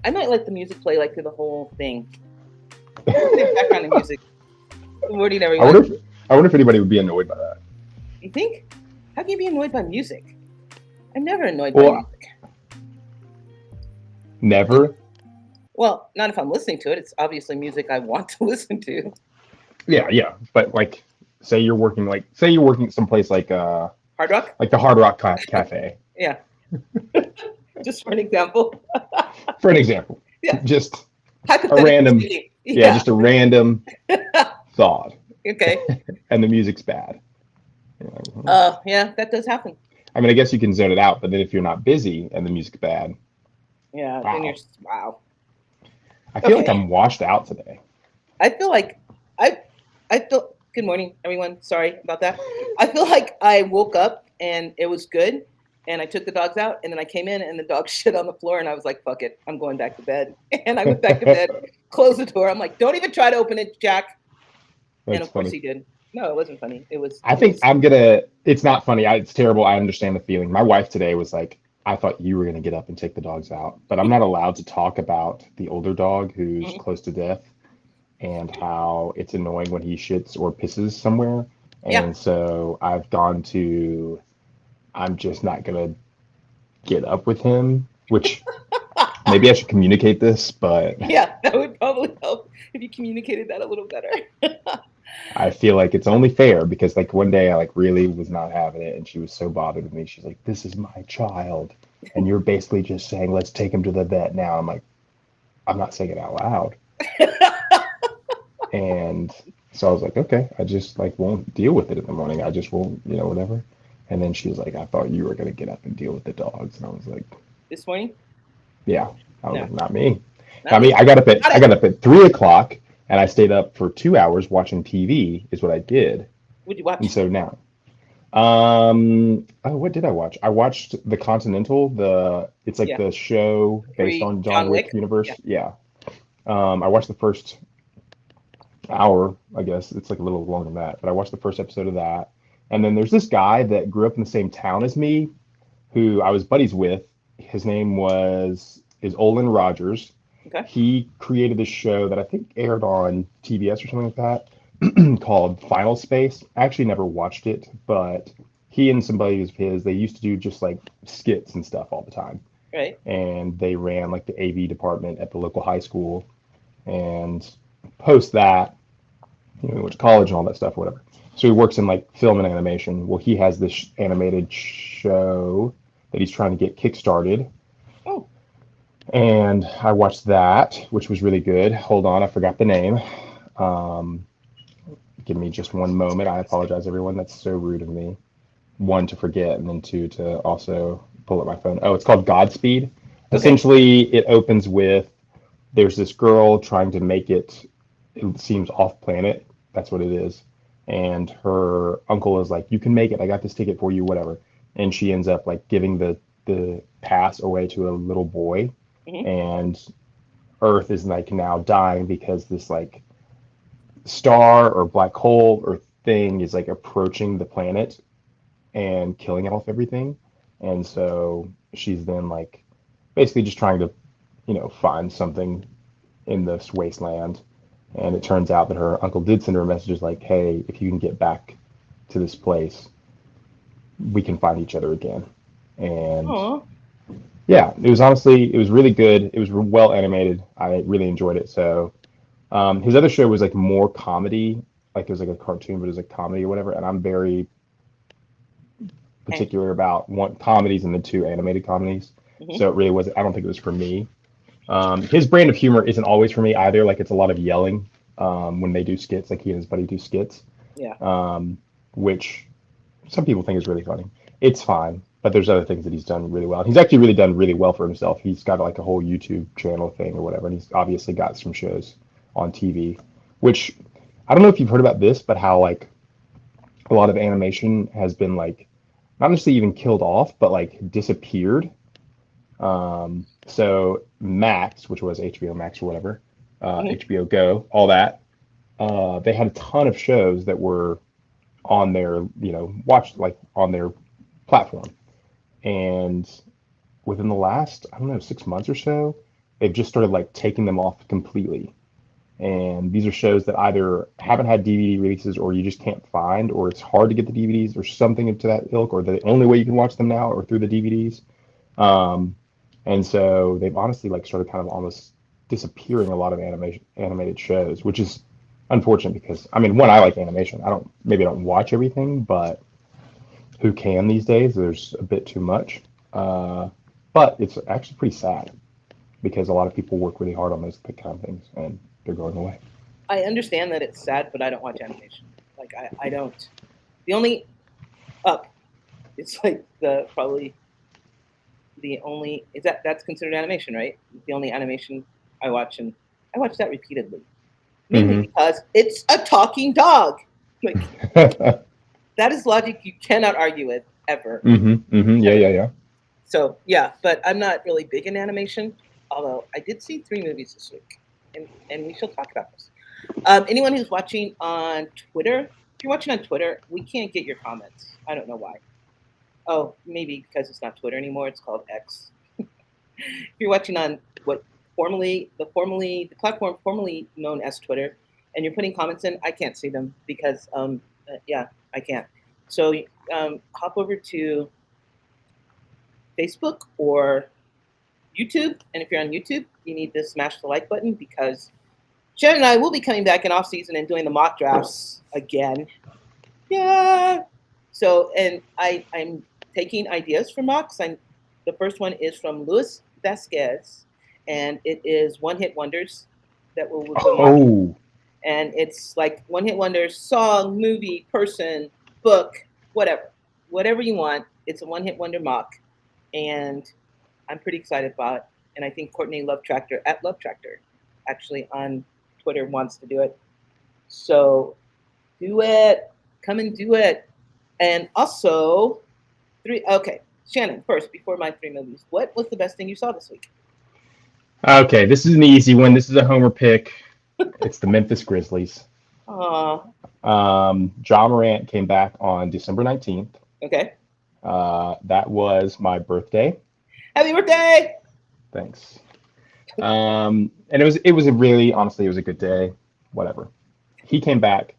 I might let the music play like through the whole thing. The background music. Good morning, I wonder everyone. if I wonder if anybody would be annoyed by that. You think? How can you be annoyed by music? I'm never annoyed by Well, music. never. Well, not if I'm listening to it. It's obviously music I want to listen to. Yeah, yeah. But like, say you're working someplace Hard rock? like the Hard Rock Cafe, Yeah. Just for an example. for an example. Yeah. Just a Hypothetically random, speaking. yeah, Yeah. just a random thought, Okay. and the music's bad. You're like, Yeah, that does happen. I mean, I guess you can zone it out, but then if you're not busy and the music's bad, Yeah, then you're wow. wow. I feel like Okay. I'm washed out today. I feel like I I feel good morning, everyone. Sorry about that. I feel like I woke up and it was good and I took the dogs out and then I came in and the dog shit on the floor and I was like, fuck it, I'm going back to bed. And I went back to bed, closed the door. I'm like, don't even try to open it, Jack. And That's of course funny. he did. No, it wasn't funny. I It think was I'm gonna. It's not funny. It's terrible. I understand the feeling. My wife today was like, I thought you were gonna get up and take the dogs out, but I'm not allowed to talk about the older dog who's mhm. close to death and how it's annoying when he shits or pisses somewhere. Yeah. And so I've gone to. I'm just not gonna get up with him, which maybe I should communicate this, but Yeah, that would probably help if you communicated that a little better. I feel like it's only fair because like one day I like really was not having it and she was so bothered with me. She's like, "This is my child." And you're basically just saying, "Let's take him to the vet now." I'm like, "I'm not saying it out loud." And so I was like, "Okay, I just like won't deal with it in the morning. I just won't, whatever." And then she was like, "I thought you were gonna get up and deal with the dogs." And I was like, This morning? "Yeah." I was No, like, "Not me. not Not me. me. I got up at Not I it. got up at 3 o'clock and I stayed up for 2 hours watching TV is what I did. What'd you And watch? so now oh, what did I watch? I watched The Continental, it's like Yeah, the show based pre on John John Wick Wick. Yeah. universe. Yeah. I watched the first hour, I guess. It's like a little longer than that, but I watched the first episode of that. And then there's this guy that grew up in the same town as me who I was buddies with. His name is Olin Rogers. Okay. He created this show that I think aired on TBS or something like that called Final Space. I actually never watched it, but he and somebody of his, they used to do just like skits and stuff all the time. Right. And they ran like the AV department at the local high school. And post that, he went to college and all that stuff, or whatever. So he works in like film and animation. Well, he has this animated show that he's trying to get kickstarted. Oh, And I watched that, which was really good. Hold on, I forgot the name. Um, Give me just one moment. I apologize, everyone. That's so rude of me. One, to forget, and then two, to also pull up my phone. Oh, it's called Godspeed. okay. Essentially, it opens with there's this girl trying to make it, it seems off planet. That's what it is. And her uncle is like, "You can make it. I got this ticket for you, whatever." And she ends up like giving the pass away to a little boy. Hmm. And Earth is like now dying because this like star or black hole or thing is like approaching the planet and killing off everything. And so she's then like basically just trying to, find something in this wasteland. And it turns out that her uncle did send her messages like, "Hey, if you can get back to this place, we can find each other again." And Oh, yeah, it was really good. It was well animated. I really enjoyed it. So his other show was like more comedy, like it was like a cartoon, but it was like comedy or whatever. And I'm very okay. particular about one comedies and the two animated comedies. Hmm. So it really was. I don't think it was for me. His brand of humor isn't always for me either. Like it's a lot of yelling when they do skits. Like he and his buddy do skits, Yeah. which some people think is really funny. It's fine, but there's other things that he's done really well. He's actually really done really well for himself. He's got like a whole YouTube channel thing or whatever, and he's obviously got some shows on TV, which I don't know if you've heard about this, but how like a lot of animation has been like not necessarily even killed off, but like disappeared. So Max, which was HBO Max or whatever, Hmm. HBO Go, all that, they had a ton of shows that were on their, watched like on their platform. And within the last, I don't know, 6 months or so, they've just started like taking them off completely. And these are shows that either haven't had DVD releases or you just can't find, or it's hard to get the DVDs or something to that ilk, or the only way you can watch them now or through the DVDs. Um, and so they've honestly like started kind of almost disappearing a lot of animated shows, which is unfortunate because I mean, one, I like animation. I don't watch everything, but who can these days? There's a bit too much. Uh, but it's actually pretty sad because a lot of people work really hard on those kind of things and they're going away. I understand that it's sad, but I don't watch animation. Like I don't. The only Up, it's like the probably the only is that's considered animation, right? The only animation I watch, and I watch that repeatedly, mainly Hmm. because it's a talking dog. Like that is logic you cannot argue with ever, Yeah, ever. yeah, yeah. So yeah, but I'm not really big in animation. Although I did see 3 movies this week, and we shall talk about this. Anyone who's watching on Twitter, if you're watching on Twitter, we can't get your comments. I don't know why. Oh, maybe because it's not Twitter anymore. It's called X. If you're watching on what the platform formerly known as Twitter, and you're putting comments in, I can't see them because yeah, I can't. So hop over to Facebook or YouTube, and if you're on YouTube, you need to smash the like button because Jen and I will be coming back in off season and doing the mock drafts again. Yeah. So, and I'm taking ideas from mocks. The first one is from Luis Vasquez, and it is one hit wonders that we'll be mocking. Oh, And it's like one hit wonders, song, movie, person, book, whatever you want. It's a one hit wonder mock, and I'm pretty excited about it. And I think Courtney Love Tractor at Love Tractor actually on Twitter wants to do it. So do it. Come and do it. And also, okay, Shannon, first, before my 3 movies, what was the best thing you saw this week? okay. This is an easy one. This is a homer pick. It's the Memphis Grizzlies. Aw, John Morant came back on December 19th. okay. That was my birthday. Happy birthday! Thanks. And it was a really honestly it was a good day. Whatever. He came back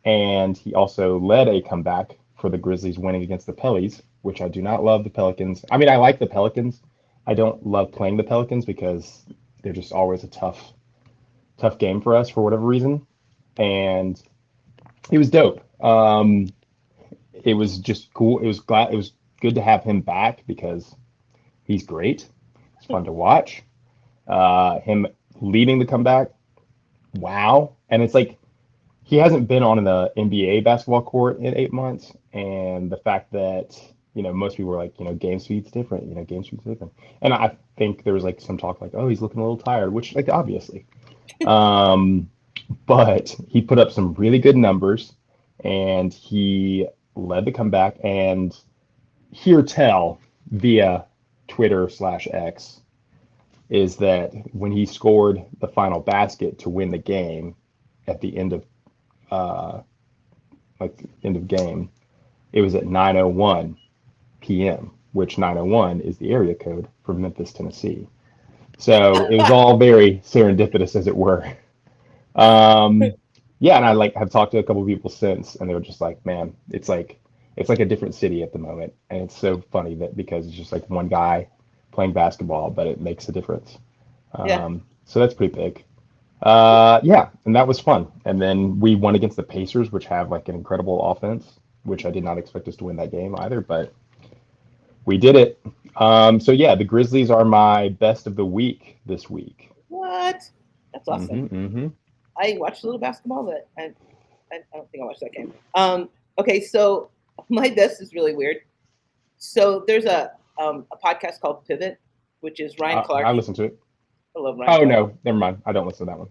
and he also led a comeback for the Grizzlies winning against the Pellies, which I do not love the Pelicans. I mean, I like the Pelicans. I don't love playing the Pelicans because they're just always a tough game for us for whatever reason. And it was dope. It was just cool. It was good to have him back because he's great. It's fun to watch. Him leading the comeback, wow. And it's like he hasn't been on the NBA basketball court in 8 months, and the fact that most people were like, game speed's different, game speed's different, and I think there was like some talk like, oh, he's looking a little tired, which like obviously, um, but he put up some really good numbers, and he led the comeback, and hear tell via Twitter/X is that when he scored the final basket to win the game at the end of uh, end of game, it was at 9:01 p.m., which 9:01 is the area code for Memphis, Tennessee. So it was all very serendipitous, as it were. Um, yeah, and I like have talked to a couple of people since, and they were just like, "Man, it's like a different city at the moment," and it's so funny that because it's just like one guy playing basketball, but it makes a difference. Yeah, So that's pretty big. Yeah, and that was fun. And then we won against the Pacers, which have like an incredible offense, which I did not expect us to win that game either, but we did it. So yeah, the Grizzlies are my best of the week this week. what? That's awesome. Hmm. I watched a little basketball, but I don't think I watched that game. Okay, so my best is really weird. So there's a podcast called Pivot, which is Ryan Clark. I listened to it. I love Ryan Oh Clark. no, never mind. I don't listen to that one.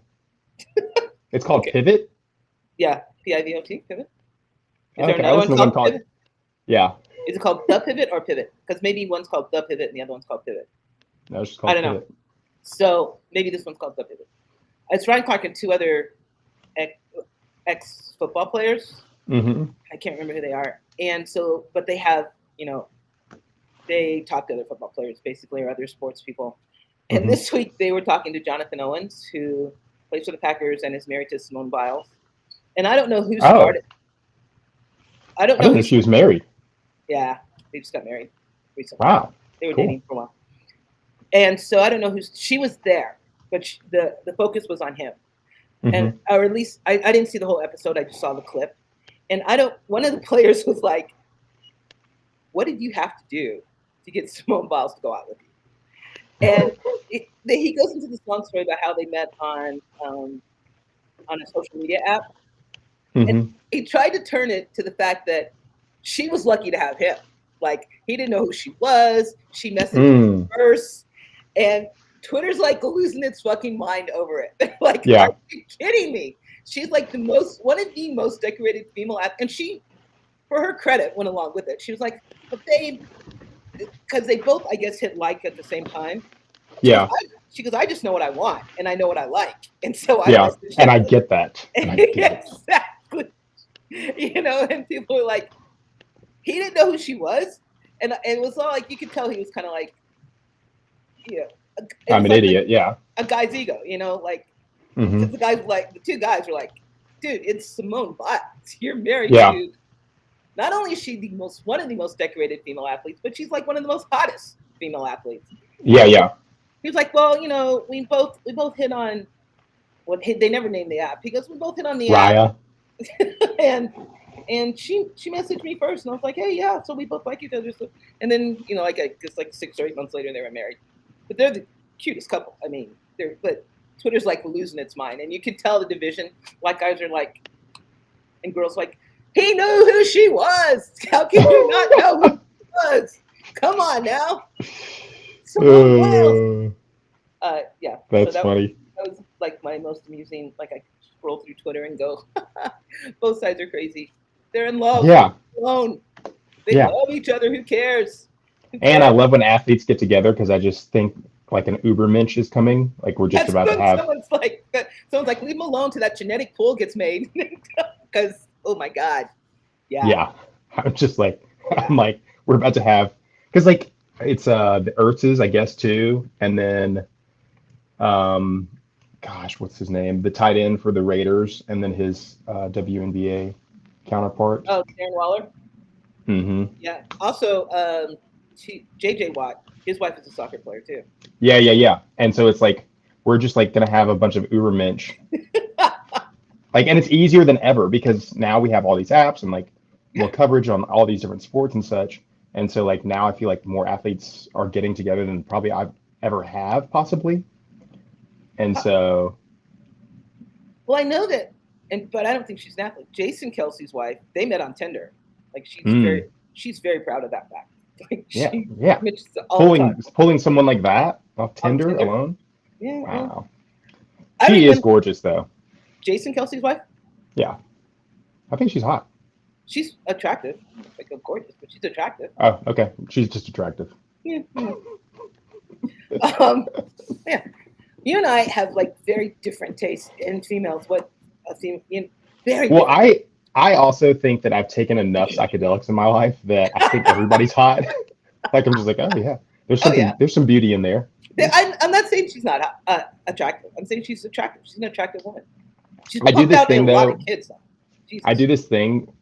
It's called Okay, Pivot. yeah, Pivot. Pivot. Is there Okay, I another one listened to one called called Pivot? yeah. Is it called The Pivot or Pivot? Because maybe one's called The Pivot and the other one's called Pivot. No, it's just I called don't know. Pivot. So maybe this one's called The Pivot. It's Ryan Clark and 2 other ex football players. Hmm. I can't remember who they are. And so, but they have, they talk to other football players basically or other sports people. And this week they were talking to Jonathan Owens, who plays for the Packers and is married to Simone Biles. And I don't know who Oh, started. I don't I know didn't who. know she was married. Yeah, they just got married recently. Wow. They were Cool. dating for a while. And so I don't know who. She was there, but the focus was on him. And or at least I didn't see the whole episode. I just saw the clip. And one of the players was like, "What did you have to do to get Simone Biles to go out with you?" And he goes into this long story about how they met on a social media app. And he tried to turn it to the fact that she was lucky to have him. Like, he didn't know who she was. She messaged him first. And Twitter's like losing its fucking mind over it. Like, are you kidding me? She's like one of the most decorated female athletes. And she, for her credit, went along with it. She was like, but babe, because they both, I guess, hit like at the same time. She goes, I just know what I want and I know what I like. And so I messaged and I get that. Exactly. You know, and people were like, he didn't know who she was. And it was all like, you could tell he was kind of like, you know, I'm an idiot. A guy's ego, you know, like, because the two guys were like, dude, it's Simone Biles. You're married to, not only is she one of the most decorated female athletes, but she's like one of the most hottest female athletes. Yeah. He was like, well, you know, we both hit on they never named the app. He goes, we both hit on the Raya. app. And she messaged me first, and I was like, hey, yeah, so we both like each other. So, and then, you know, like I guess like 6 or 8 months later, they were married. But they're the cutest couple. I mean, but Twitter's like losing its mind, and you can tell the division. Like, guys are like, and girls like, he knew who she was. How can you not know who she was? Come on now. Yeah. That's funny. That was like my most amusing. Like, I scroll through Twitter and go, both sides are crazy. They're in love. Yeah. They're alone. They love each other. Who cares? And I love when athletes get together because I just think like an Ubermensch is coming. Like, we're just about to have. Someone's like, leave him alone till that genetic pool gets made. Because, oh my God. Yeah. I'm just like, I'm like, we're about to have, because like it's the Ertzes, I guess, too. And then gosh, what's his name? The tight end for the Raiders, and then his WNBA counterpart. Oh, Darren Waller. Yeah. Also, JJ Watt, his wife is a soccer player too. Yeah. And so it's like we're just like gonna have a bunch of Ubermensch. Like, and it's easier than ever because now we have all these apps and like more coverage on all these different sports and such. And so like now I feel like more athletes are getting together than probably I've ever have possibly. And so, well, I know that, but I don't think she's an athlete. Jason Kelsey's wife, they met on Tinder. Like, she's very proud of that fact. Like, yeah. Pulling someone like that off Tinder alone. Yeah. Wow. She is gorgeous though. Jason Kelsey's wife? Yeah. I think she's hot. She's attractive. Like, gorgeous, but she's attractive. Oh, okay. She's just attractive. Yeah. Yeah. You and I have like very different tastes in females. What a female, very well, different. I also think that I've taken enough psychedelics in my life that I think everybody's hot. Like, I'm just like, oh yeah, there's some beauty in there. I'm not saying she's not attractive. I'm saying she's attractive. She's an attractive woman. She's I do this thing though. A lot of kids, though. I do this thing.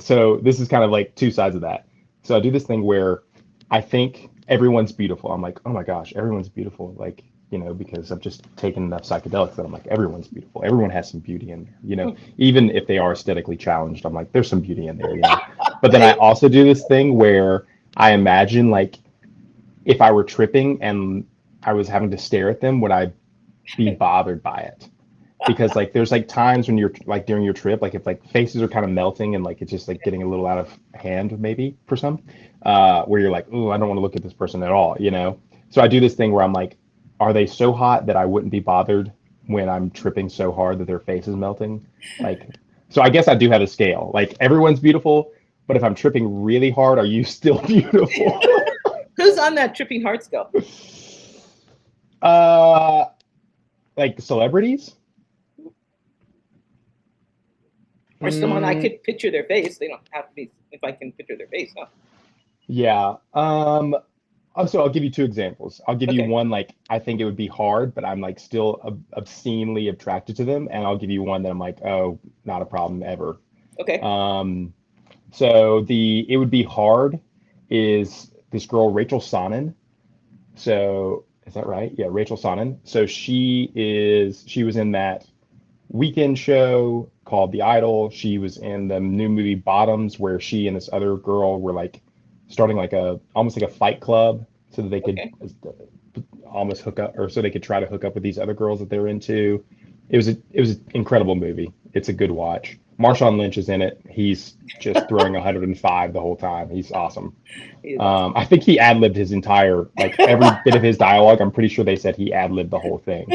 So this is kind of like two sides of that. So I do this thing where I think everyone's beautiful. I'm like, oh my gosh, everyone's beautiful. Like, you know, because I've just taken enough psychedelics that I'm like, everyone's beautiful. Everyone has some beauty in there, you know, even if they are aesthetically challenged. I'm like, there's some beauty in there, you know. But then I also do this thing where I imagine like if I were tripping and I was having to stare at them, would I be bothered by it? Because like there's like times when you're like during your trip, like if like faces are kind of melting and like it's just like getting a little out of hand maybe for some, where you're like, oh, I don't want to look at this person at all, you know. So I do this thing where I'm like, are they so hot that I wouldn't be bothered when I'm tripping so hard that their face is melting? Like, so I guess I do have a scale. Like, everyone's beautiful, but if I'm tripping really hard, are you still beautiful? Who's on that tripping hard scale? Like celebrities? Or someone I could picture their face. They don't have to be if I can picture their face, huh? Yeah. Oh, so I'll give you two examples. I'll give you Okay. one like I think it would be hard, but I'm like still obscenely attracted to them, and I'll give you one that I'm like, oh, not a problem ever. Okay. Um, so the it would be hard is this girl Rachel Sonnen. So is that right? Yeah, Rachel Sonnen. So she was in that weekend show called The Idol. She was in the new movie Bottoms, where she and this other girl were like starting like a almost like a fight club so that they could Okay. almost hook up, or so they could try to hook up with these other girls that they're into. It was an incredible movie. It's a good watch. Okay. Marshawn Lynch is in it. He's just throwing 105 the whole time. He's awesome. He is awesome. I think he ad libbed his entire, like every bit of his dialogue. I'm pretty sure they said he ad libbed the whole thing.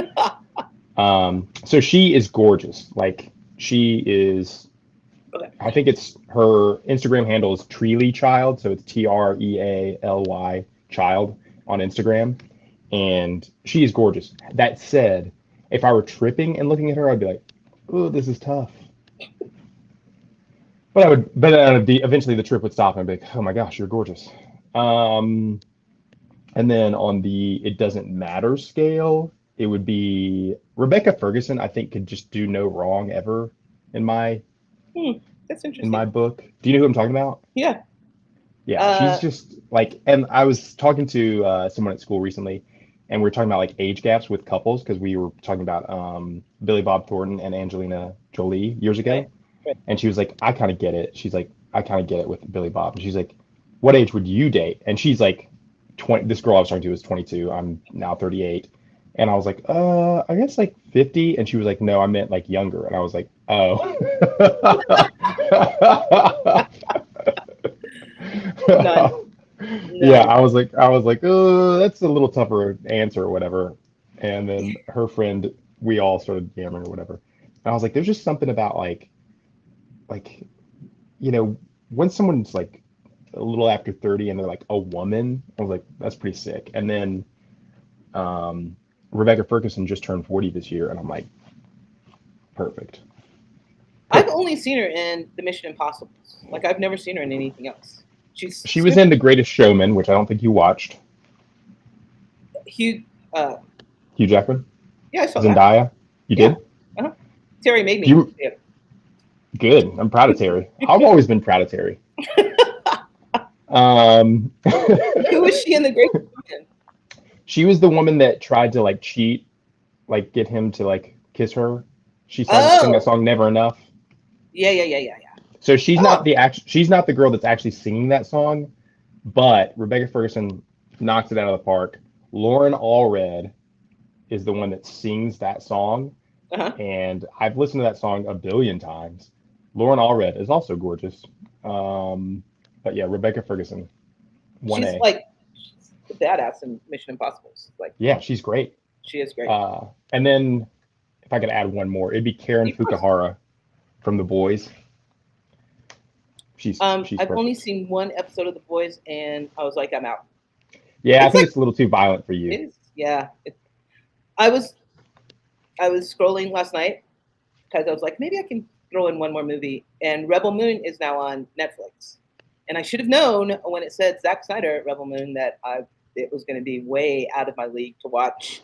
So she is gorgeous. Like she is, Okay. I think it's her Instagram handle is Treely Child. So it's Treally Child on Instagram. And she is gorgeous. That said, if I were tripping and looking at her, I'd be like, oh, this is tough. But then eventually the trip would stop and I'd be like, oh my gosh, you're gorgeous. Um, And then on the it doesn't matter scale, it would be Rebecca Ferguson, I think could just do no wrong ever in my Hmm. That's in my interesting. book. Do you know who I'm talking about? Yeah. Yeah, she's Uh, just like, and I was talking to someone at school recently, and we were talking about like age gaps with couples because we were talking about Billy Bob Thornton and Angelina Jolie years right. ago, Right. and she was like, I kind of get it. She's like, I kind of get it with Billy Bob. And she's like, what age would you date? And she's like, 20. This girl I was talking to was 22. I'm now 38. And I was like, I guess like 50. And she was like, no, I meant like younger. And I was like, oh. None. Yeah, None. I was like, oh, that's a little tougher answer or whatever. And then her friend, we all started yammering or whatever. And I was like, there's just something about like you know, when someone's like a little after 30 and they're like a woman, I was like, that's pretty sick. And then um, Rebecca Ferguson just turned 40 this year, and I'm like, perfect. I've Perfect. only seen her in the Mission Impossibles. Like I've never seen her in anything else. She's She was super in The Greatest Showman, which I don't think you watched. huge. Hugh Jackman, Yeah, I saw that. Zendaya. You Yeah. did? Uh-huh. Terry made Do me. you? Good. I'm proud of Terry. I've always been proud of Terry. Um, Who is she in the Great Showman? she was the woman that tried to like cheat, like get him to like kiss her. She sang that Oh, song "Never Enough." yeah, yeah, yeah, yeah, yeah. So she's not Oh, the she's not the girl that's actually singing that song, but Rebecca Ferguson knocks it out of the park. Lauren Allred is the one that sings that song, uh-huh. and I've listened to that song a billion times. Lauren Allred is also gorgeous. But yeah, Rebecca Ferguson, She's 1A. like she's the badass in Mission Impossible. Like Yeah, she's great. she is great. And then if I could add one more, it'd be Karen Of course. Fukuhara from The Boys. She's I've only perfect. seen one episode of The Boys, and I was like, I'm out. Yeah, I It's think like it's a little too violent for it you. is. Yeah. I was I was scrolling last night because I was like, maybe I can throw in one more movie. And Rebel Moon is now on Netflix. And I should have known when it said Zack Snyder at Rebel Moon that it was going to be way out of my league to watch.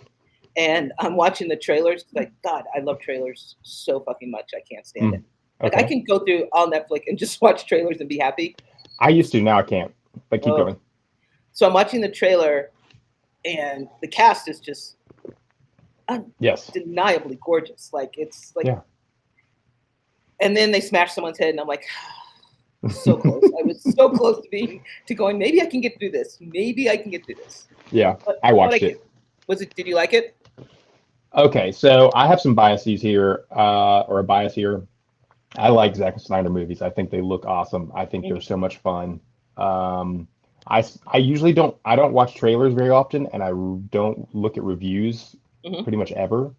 And I'm watching the trailers. Like, God, I love trailers so fucking much. I can't stand it. Mm, Like, I okay. can go through all Netflix and just watch trailers and be happy. I used to, now I can't. But keep Oh, going. so I'm watching the trailer, and the cast is just Yes. undeniably gorgeous. Like, it's like, Yeah. and then they smash someone's head, and I'm like, so close. I was so close to going. Maybe I can get through this. Maybe I can get through this. Yeah. I But I watched can't. it. Was it? Did you like it? Okay, so I have some biases here, or a bias here. I like Zack Snyder movies. I think they look awesome. I think they're Mm-hmm. so much fun. Um, I usually don't watch trailers very often, and I don't look at reviews Mm-hmm. pretty much ever.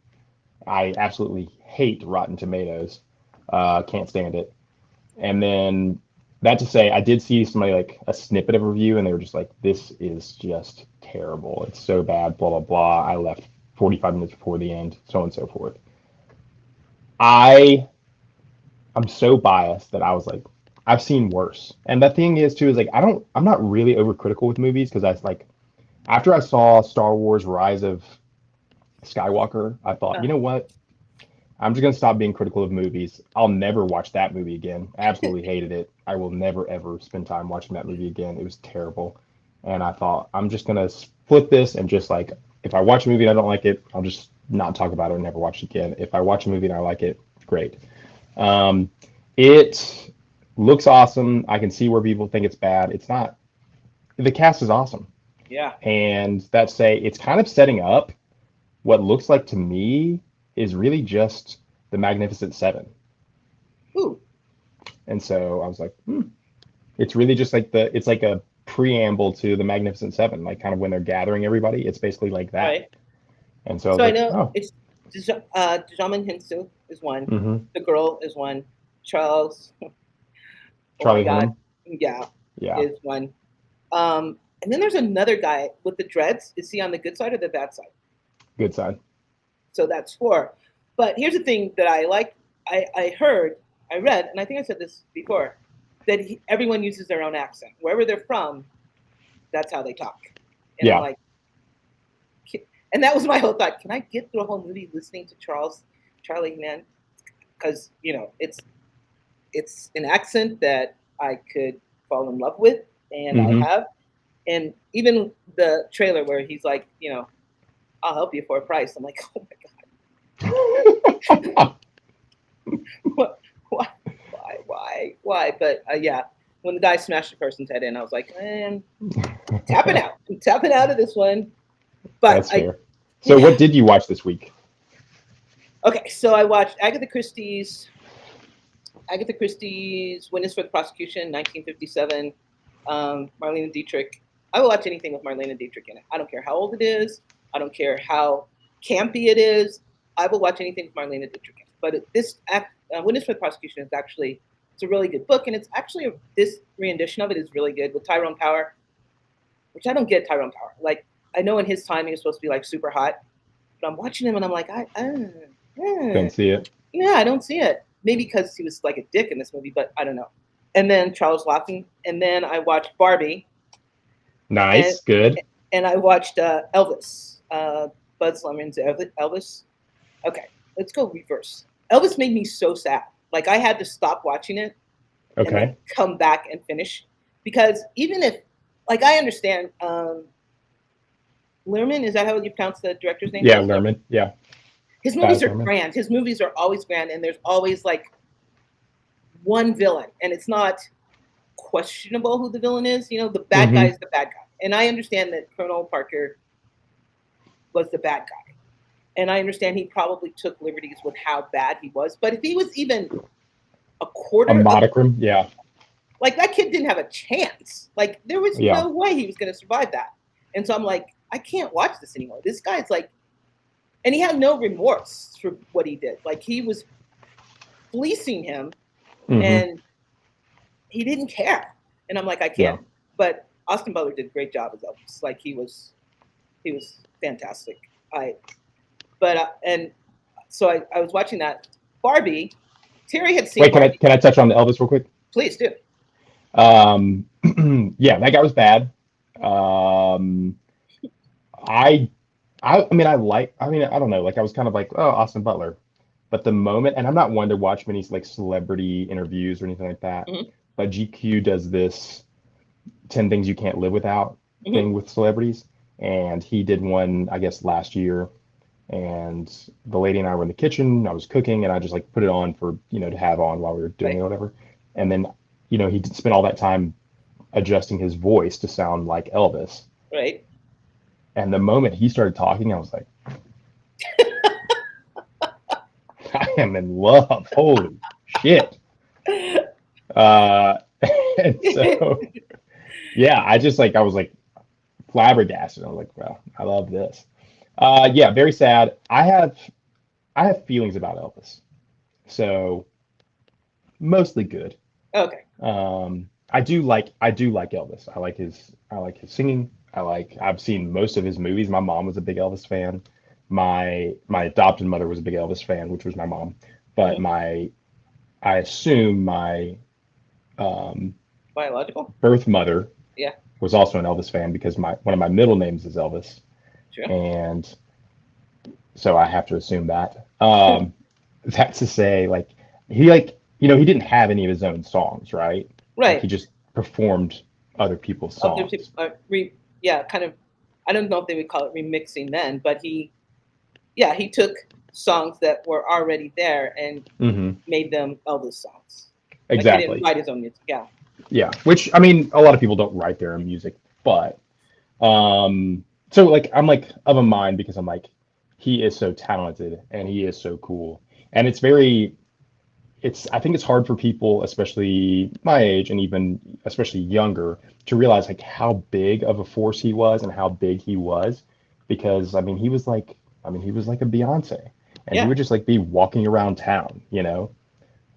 I absolutely hate Rotten Tomatoes. Can't stand it. And then that to say, I did see somebody like a snippet of a review, and they were just like, "This is just terrible. It's so bad." Blah blah blah. I left 45 minutes before the end, so on and so forth. I I'm so biased that I was like, I've seen worse. And the thing is too is like I'm not really overcritical with movies because I like After I saw Star Wars Rise of Skywalker, I thought, Uh, you know what? I'm just gonna stop being critical of movies. I'll never watch that movie again. Absolutely hated it. I will never ever spend time watching that movie again. It was terrible. And I thought I'm just gonna split this and just like if I watch a movie and I don't like it, I'll just not talk about it and never watch it again. If I watch a movie and I like it, great. Um, it looks awesome. I can see where people think it's bad. It's not. The cast is awesome, yeah. and that's say it's kind of setting up what looks like to me is really just the Magnificent Seven. Ooh, And so I was like, it's really just like it's like a preamble to the Magnificent Seven, like kind of when they're gathering everybody. It's basically like that. right. And so I was So I like, know oh, it's Djamin Hinsu is one. mm-hmm. The girl is one. Charles, oh my Charlie God, Hunnam. yeah, Yeah, is one. And then there's another guy with the dreads. Is he on the good side or the bad side? good side. So that's four. But here's the thing that I like. I heard, I read, and I think I said this before, that everyone uses their own accent. Wherever they're from, that's how they talk. And I'm Yeah, like, and that was my whole thought. Can I get through a whole movie listening to Charlie, man? Because it's an accent that I could fall in love with, and I mm-hmm. have. And even the trailer where he's like, I'll help you for a price. I'm like, oh my God, what, why, why? But yeah, when the guy smashed the person's head in, I was like, man, tapping out. I'm tapping out of this one. But That's fair. So yeah. what did you watch this week? Okay, so I watched Agatha Christie's Witness for the Prosecution, 1957. Marlene Dietrich. I will watch anything with Marlene Dietrich in it. I don't care how old it is. I don't care how campy it is. I will watch anything with Marlene Dietrich in it. But Witness for the Prosecution is actually it's a really good book, and it's actually this rendition of it is really good with Tyrone Power, which I don't get Tyrone Power. Like I know in his time he was supposed to be like super hot, but I'm watching him and I'm like, Couldn't see it. yeah, I don't see it. Maybe because he was like a dick in this movie, but I don't know. And then Charles Laughton, and then I watched Barbie, and Nice, good. and I watched Elvis, Bud Lemons Elvis. Okay, let's go reverse. Elvis made me so sad. Like I had to stop watching it and then Okay. come back and finish because even if, like, I understand. Lerman, is that how you pronounce the director's name? Yeah, Baz Luhrmann? Lerman. Yeah, His movies Baz are Luhrmann. grand. His movies are always grand, and there's always like one villain, and it's not questionable who the villain is. The bad guy Mm-hmm. is the bad guy, and I understand that Colonel Parker was the bad guy, and I understand he probably took liberties with how bad he was. But if he was even a A quarter of modicum. Yeah, like that kid didn't have a chance. Like there was yeah. no way he was going to survive that. And so I'm like, I can't watch this anymore. This guy's like, and he had no remorse for what he did. Like he was fleecing him, Mm-hmm. and he didn't care. And I'm like, I Yeah. can't. But Austin Butler did a great job as Elvis. Like he was fantastic. And so I was watching that Barbie. Terry had seen Wait, can I Barbie. can I touch on the Elvis real quick? Please do. Um, yeah, that guy was bad. Um, I, I mean, I don't know. Like, I was kind of like, oh, Austin Butler. But the moment, and I'm not one to watch many like celebrity interviews or anything like that, Mm-hmm. but GQ does this 10 things you can't live without Mm-hmm. thing with celebrities. And he did one, I guess, last year. And the lady and I were in the kitchen. I was cooking, and I just like put it on for to have on while we were doing it Right. or whatever. And then he spent all that time adjusting his voice to sound like Elvis. Right. And the moment he started talking, I was like, I am in love. Holy shit. Uh, and so, yeah, I was like flabbergasted. I was like, well, I love this. Yeah, very sad. I have feelings about Elvis. So mostly good. Okay. I do like Elvis. I like his singing. I've seen most of his movies. My mom was a big Elvis fan. My adopted mother was a big Elvis fan, which was my mom. But Mm-hmm. I assume my um, Biological. birth mother Yeah. was also an Elvis fan because one of my middle names is Elvis, Sure. and so I have to assume that. That's to say, like he didn't have any of his own songs, right? Like he Right. just performed other people's Other people, songs. yeah, kind of. I don't know if they would call it remixing then, but he took songs that were already there and Hmm. made them Elvis songs. Like he didn't Exactly. write his own music. Yeah. Yeah. Which I mean, a lot of people don't write their own music, but so like I'm like of a mind because I'm like he is so talented and he is so cool, and it's I think it's hard for people, especially my age and even especially younger, to realize like how big of a force he was and how big he was, because I mean he was like a Beyonce, and he Yeah. would just like be walking around town, you know.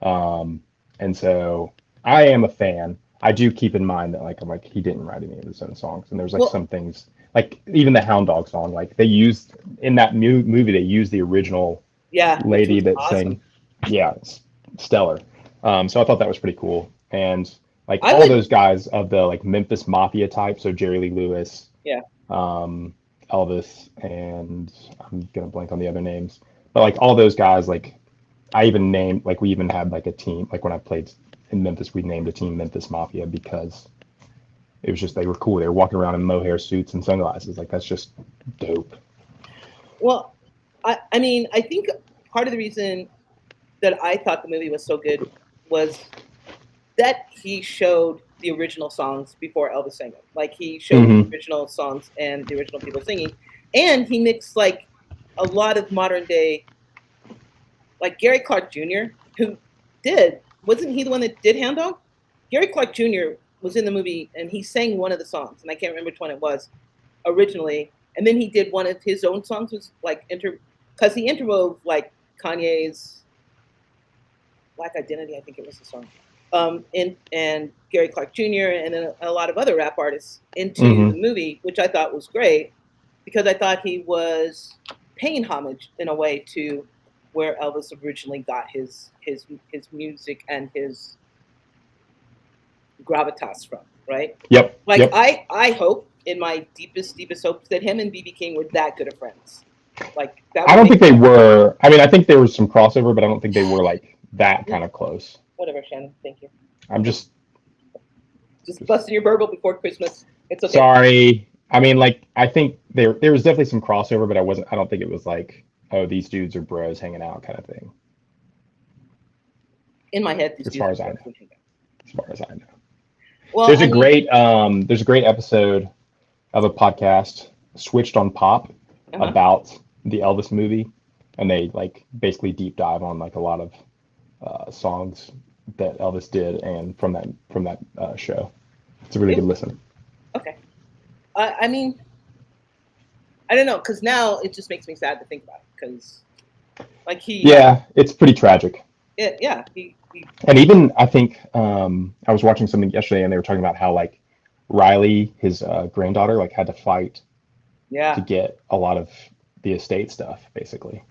Um, and so I am a fan. I do keep in mind that like I'm like he didn't write any of his own songs, and there's like Well, some things like even the Hound Dog song, like they used in that movie they used the original yeah, which lady was that awesome. sang. Yeah, it's stellar. So I thought that was pretty cool. And like I all would. those guys of the like Memphis Mafia type, so Jerry Lee Lewis, Yeah. um, Elvis, and I'm gonna blank on the other names, but like all those guys, like I even named like we even had like a team, like when I played in Memphis, we named a team Memphis Mafia because it was just they were cool. They were walking around in mohair suits and sunglasses. Like that's just dope. Well, I mean, I think part of the reason that I thought the movie was so good was that he showed the original songs before Elvis sang them. Like he showed the Hmm. original songs and the original people singing, and he mixed like a lot of modern day, like Gary Clark Jr., who wasn't he the one that did Hound Dog? Gary Clark Jr. was in the movie and he sang one of the songs, and I can't remember which one it was originally. And then he did one of his own songs, was like because he interwove like Kanye's Black Identity, I think it was the song, and Gary Clark Jr. and then a lot of other rap artists into Hmm. the movie, which I thought was great because I thought he was paying homage in a way to where Elvis originally got his music and his gravitas from, right? Yep. Like Yep. I hope in my deepest hopes that him and BB King were that good of friends. Like that I would don't make think they were. I mean, I think there was some crossover, but I don't think they were like that kind of close. whatever, Shannon. Thank you. I'm Just just busting your bubble before Christmas. It's okay. sorry. I mean, like, I think there was definitely some crossover, but I don't think it was like, oh, these dudes are bros hanging out kind of thing. In my head, these As dudes far are as I know. broken. As far as I know. Well, I mean, There's a great episode of a podcast switched on Pop uh-huh. about the Elvis movie, and they like basically deep dive on like a lot of songs that Elvis did and from that show. It's a really good It, listen. okay. I mean, I don't know, because now it just makes me sad to think about it. Because like he had, Yeah, it's pretty tragic. yeah, And even I think I was watching something yesterday, and they were talking about how like Riley, his granddaughter, like had to fight to yeah, get a lot of the estate stuff, basically.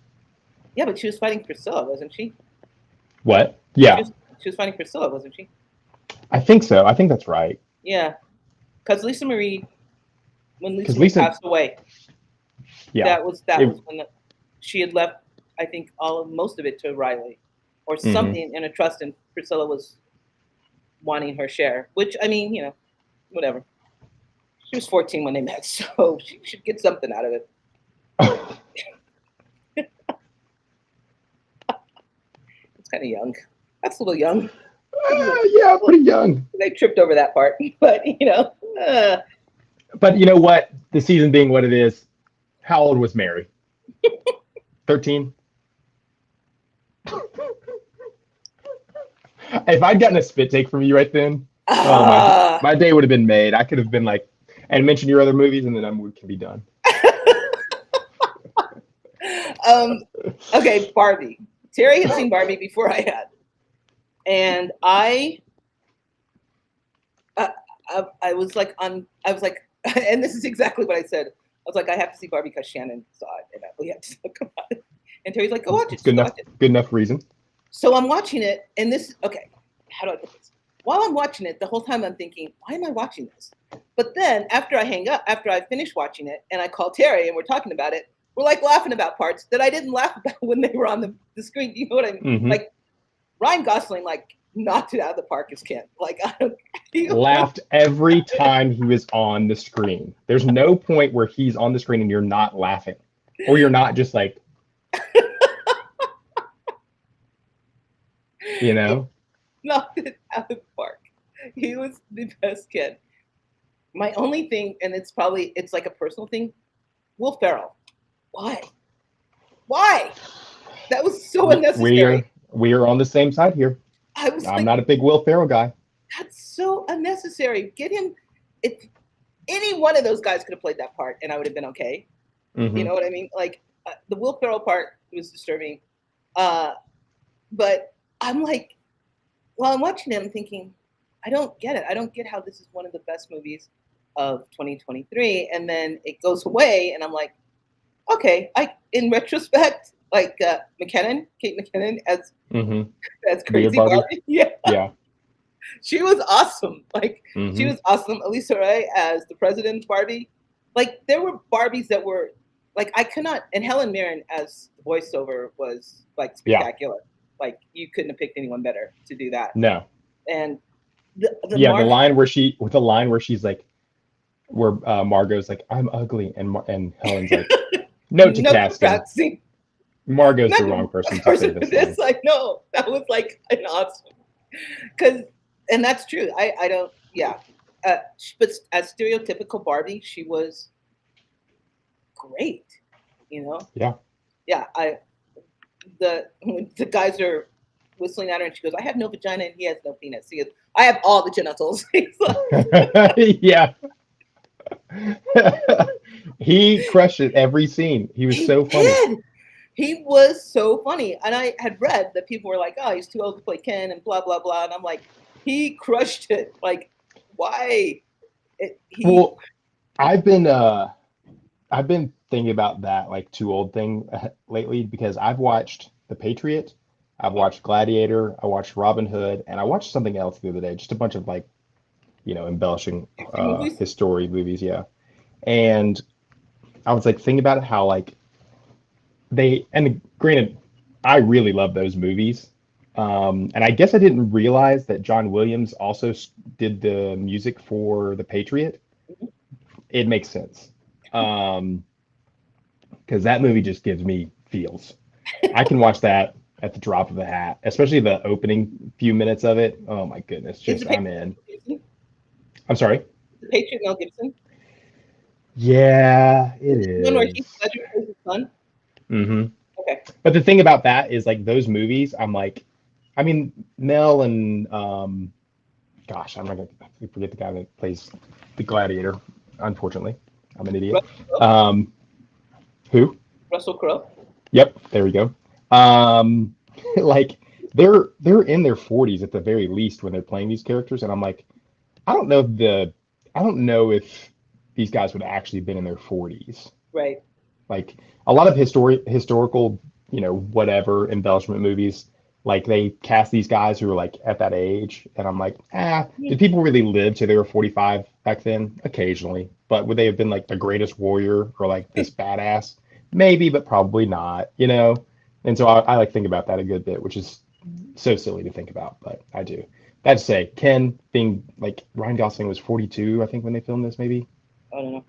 yeah. But she was fighting Priscilla, wasn't she? What? She Yeah, was she was fighting Priscilla, wasn't she? I think so. I think that's right. Yeah, because when Lisa Because Marie Lisa, passed away, yeah, that was it, when she had left. I think most of it to Riley, or hmm. something in a trust, and Priscilla was wanting her share. Which I mean, whatever. She was 14 when they met, so she should get something out of it. It's kind of young. That's a little young. Yeah, pretty young. They tripped over that part, but But you know what? The season being what it is, how old was Mary? 13? If I'd gotten a spit take from you right then, oh ah. my day would have been made. I could have been like, and mention your other movies, and then we can be done. um, okay, Barbie. Terry had seen Barbie before I had, and uh, I was like I was like, and this is exactly what I said. I was like, I have to see Barbie because Shannon saw it, and we have to talk about it. And Terry's like, go watch it, It's good just enough. watch it. Good enough reason. So I'm watching it, and this okay. How do I put this? while I'm watching it, the whole time I'm thinking, why am I watching this? But then after I hang up, after I finish watching it, and I call Terry and we're talking about it, we're like laughing about parts that I didn't laugh about when they were on the screen. You know what I mean? Hmm. Like Ryan Gosling, like knocked it out of the park as Ken. Like I don't. Laughed every time he was on the screen. There's no point where he's on the screen and you're not laughing, or you're not just like, you He know. knocked it out of the park. He was the best Ken. My only thing, and it's like a personal thing. Will Ferrell, why? Why? That was so We're unnecessary. we're on the same side here. I was I'm like, not a big Will Ferrell guy. that's so unnecessary. Get him. If any one of those guys could have played that part, and I would have been okay. You Hmm. know what I mean? Like the Will Ferrell part was disturbing, uh, but I'm like, while I'm watching it, I'm thinking, I don't get it. I don't get how this is one of the best movies of 2023, and then it goes away, and I'm like, okay. I, in retrospect, like Kate McKinnon Hmm. as Beard crazy Barbie. Barbie, yeah, Yeah. she was awesome. Like she Hmm. was awesome. Elisa Ray as the president Barbie. Like there were Barbies that were like I could not, and Helen Mirren as the voiceover was like Yeah. spectacular. Like you couldn't have picked anyone better to do that. No. And the Yeah. Mark The line where she's like, where Margot's like, "I'm ugly," and and Helen's like, "Note to no casting, practicing, Margot's not the wrong the person to say person for this line." this. Like no, that was like an awesome because, and that's true. I don't. Yeah, but as stereotypical Barbie, she was great. You know. Yeah. Yeah. When the guys are whistling at her and she goes, "I have no vagina and he has no penis." He goes, "I have all the genitals." He's like, Yeah. He crushed it every scene. He was he so funny. did. He was so funny, and I had read that people were like, "Oh, he's too old to play Ken," and blah blah blah. And I'm like, he crushed it. Like, why? He Well, I've been thinking about that like too old thing lately because I've watched The Patriot, I've watched Gladiator, I watched Robin Hood, and I watched something else the other day, just a bunch of like, embellishing movies. his story movies, yeah. And I was like thinking about how like and granted, I really love those movies. And I guess I didn't realize that John Williams also did the music for The Patriot. It makes sense. Um, because that movie just gives me feels. I can watch that at the drop of a hat, especially the opening few minutes of it. Oh my goodness, Is the just Patriot I'm in. Mel Gibson? I'm sorry. The Patriot Mel Gibson? Yeah, it Is it the one where Heath is. Ledger plays his son? Hmm. Okay. But the thing about that is like those movies, I'm like, I mean, Mel and gosh, I'm not gonna forget the guy that plays the Gladiator. Unfortunately, I'm an idiot. Russell Crowe. Um, who? Russell Crowe. Yep, there we go. Um, like they're in their 40s at the very least when they're playing these characters, and I'm like, I don't know if I don't know if these guys would have actually been in their 40s. Right. Like a lot of historical, whatever embellishment movies, like they cast these guys who are like at that age, and I'm like, did people really live till they were 45 back then? Occasionally, but would they have been like the greatest warrior or like this badass? Maybe, but probably not, you know. And so I like think about that a good bit, which is so silly to think about, but I do. That to say, Ken being like Ryan Gosling was 42, I think, when they filmed this, maybe, I don't know.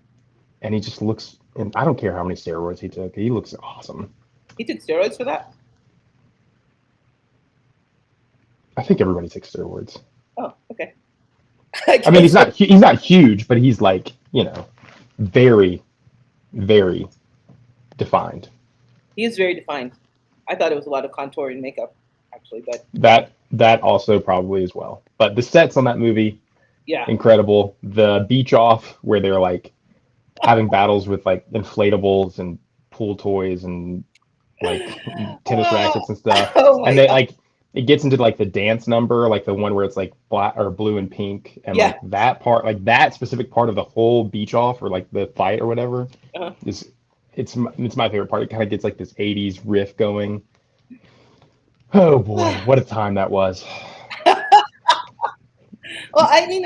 and he just looks. And I don't care how many steroids he took. He looks awesome. He took steroids for that? I think everybody takes steroids. Oh, okay. I I mean, guess he's not huge, but he's like very very defined. he is very defined. I thought it was a lot of contour and makeup, actually, but That also probably as well. But the sets on that movie, yeah. incredible. The beach off where they're like having battles with like inflatables and pool toys and like tennis rackets and stuff. Oh And my they god. like it gets into like the dance number, like the one where it's like black or blue and pink, and Yeah. like that part, like that specific part of the whole beach off or like the fight or whatever Uh-huh. is it's my favorite part. It kind of gets like this 80s riff going. Oh boy, what a time that was. Well, I mean,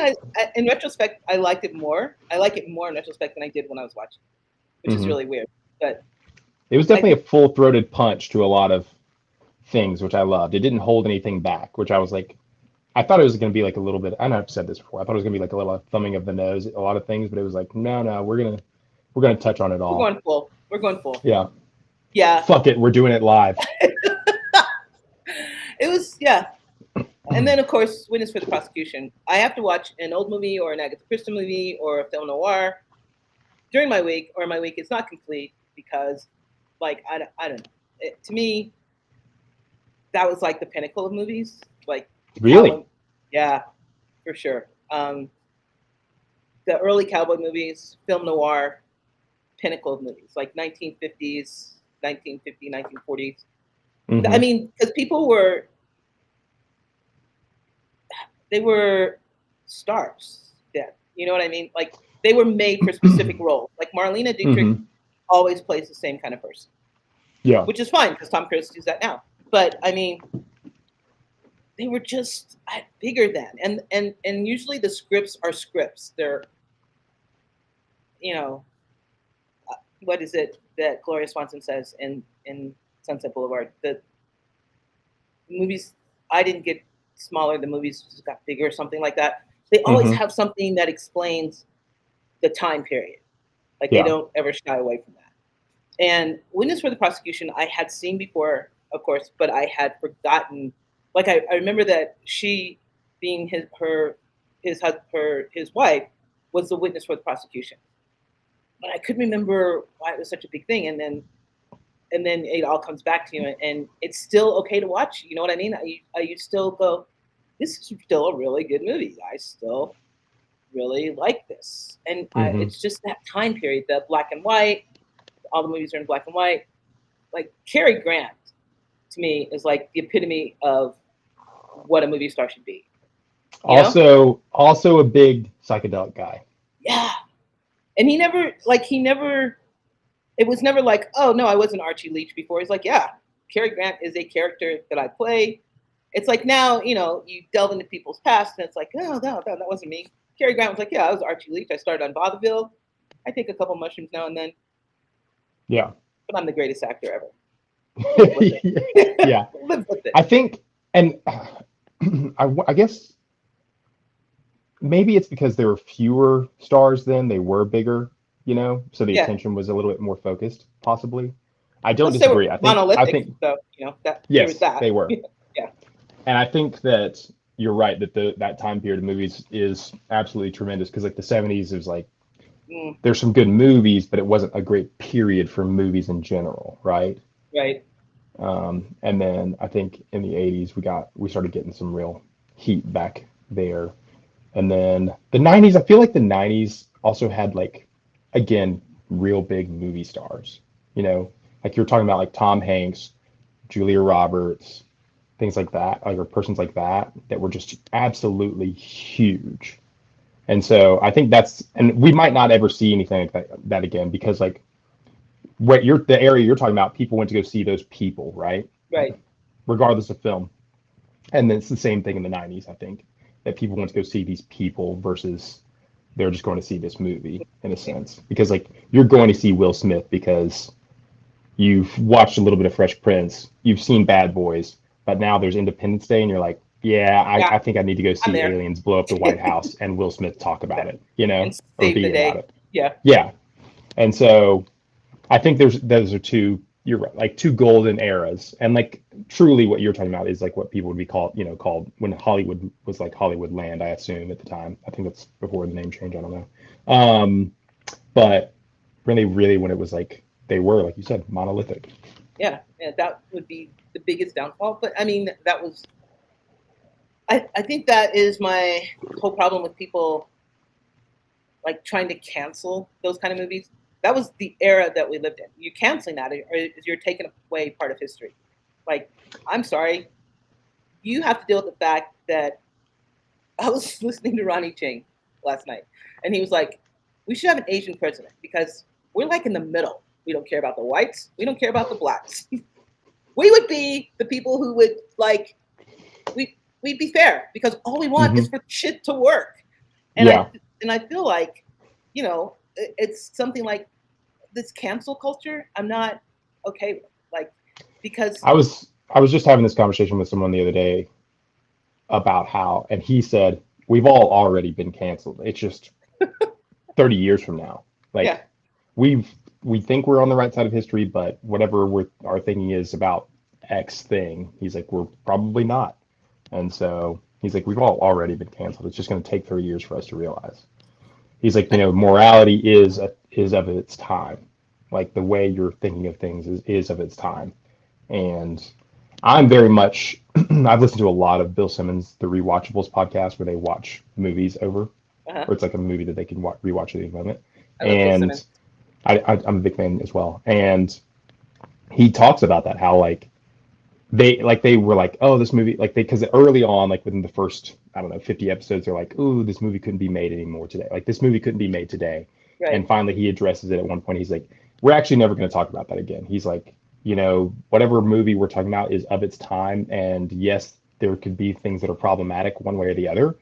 in retrospect, I liked it more. I like it more in retrospect than I did when I was watching, which is Hmm. really weird. But It was I definitely think a full-throated punch to a lot of things, which I loved. It didn't hold anything back, which I was like, I thought it was going to be like a little bit. I know I've said this before. I thought it was going to be like a little thumbing of the nose, a lot of things, but it was like, no, no, we're gonna touch on it we're all. going full. We're going full. Yeah, Yeah, fuck it, we're doing it live. it was. Yeah, and then of course, witness for the prosecution. I have to watch an old movie or an Agatha Christie movie or a film noir during my week, or my week is not complete because, like, I don't know. To me, that was like the pinnacle of movies. Like Really? cowboy, yeah, for sure. The early cowboy movies, film noir, pinnacle of movies, like 1950s, 1950, 1940s. I Hmm. mean, because people were, they were stars then. You know what I mean? Like they were made for specific roles. Like Marlena Dietrich Hmm. always plays the same kind of person, Yeah. which is fine because Tom Cruise does that now. But I mean, they were just bigger then, and usually the scripts are scripts. They're, you know, what is it that Gloria Swanson says in Sunset Boulevard? The movies, I didn't get smaller. The movies just got bigger, or something like that. They always Hmm. have something that explains the time period. Like they Yeah. don't ever shy away from that. And Witness for the Prosecution, I had seen before, of course, but I had forgotten. Like I remember that she, being his wife, was the witness for the prosecution. But I couldn't remember why it was such a big thing. And then it all comes back to you, and it's still okay to watch. You know what I mean? You still go, this is still a really good movie. I still really like this, and Hmm. it's just that time period, that black and white. All the movies are in black and white. Like Cary Grant, to me, is like the epitome of what a movie star should be. You know? Also a big psychedelic guy. Yeah. And he never. It was never like, oh no, I wasn't Archie Leach before. He's like, yeah, Cary Grant is a character that I play. It's like now, you delve into people's past, and it's like, oh no, that wasn't me. Cary Grant was like, yeah, I was Archie Leach. I started on vaudeville. I take a couple mushrooms now and then, Yeah. but I'm the greatest actor ever. Live with it. Yeah. Live with it. I think, and I guess maybe it's because there were fewer stars then, they were bigger, so the Yeah. attention was a little bit more focused, possibly. I don't Plus, they were disagree. I monolithic, think so that there was yes, that. they were. Yeah. And I think that you're right that that time period of movies is absolutely tremendous because like the 70s is like Mm, there's some good movies, but it wasn't a great period for movies in general, right? right. And then I think in the 80s we started getting some real heat back there. And then the 90s, I feel like the 90s also had like again real big movie stars, like you're talking about like Tom Hanks, Julia Roberts, things like that, like or persons like that were just absolutely huge. And so I think and we might not ever see anything like that again because like the area you're talking about, people went to go see those people, right? Right. Regardless of film. And then it's the same thing in the 90s, I think, that people went to go see these people versus they're just going to see this movie in a sense. Because like you're going to see Will Smith because you've watched a little bit of Fresh Prince, you've seen Bad Boys, but now there's Independence Day and you're like, yeah, Yeah, I think I need to go I'm see there. aliens blow up the White House and Will Smith talk about it, And or save the be about day. it. Yeah. Yeah. And so I think those are two. You're right, like two golden eras, and like truly, what you're talking about is like what people would be called when Hollywood was like Hollywood Land. I assume at the time. I think that's before the name change. I don't know. But really, really, when it was like they were, like you said, monolithic. Yeah. Yeah. That would be the biggest downfall. But I mean, that was. I think that is my whole problem with people like trying to cancel those kind of movies. That was the era that we lived in. You canceling that, or you're taking away part of history. Like, I'm sorry, you have to deal with the fact that I was listening to Ronnie Ching last night, and he was like, "We should have an Asian president because we're like in the middle. We don't care about the whites. We don't care about the blacks. We would be the people who would like we." we'd be fair because all we want Hmm. is for shit to work. And I Yeah. and I feel like, it's something like this cancel culture. I'm not okay with, like, because I was just having this conversation with someone the other day about how, and he said, we've all already been canceled. It's just 30 years from now. yeah, Like we've we think we're on the right side of history, but whatever our thinking is about X thing, he's like, we're probably not. And so he's like, we've all already been canceled. It's just going to take 30 years for us to realize. He's like, morality is of its time. Like the way you're thinking of things is of its time. And I'm very much I've listened to a lot of Bill Simmons, the Rewatchables podcast, where they watch movies over, uh-huh. or it's like a movie that they can rewatch at any moment. I love Bill And Simmons. I'm a big fan as well. And he talks about that, how they were like, oh, this movie, like because early on, like within the first, I don't know, 50 episodes, they're like, ooh, this movie couldn't be made anymore today. Like this movie couldn't be made today. Right. And finally he addresses it at one point. He's like, we're actually never going to talk about that again. He's like, whatever movie we're talking about is of its time. And yes, there could be things that are problematic one way or the other.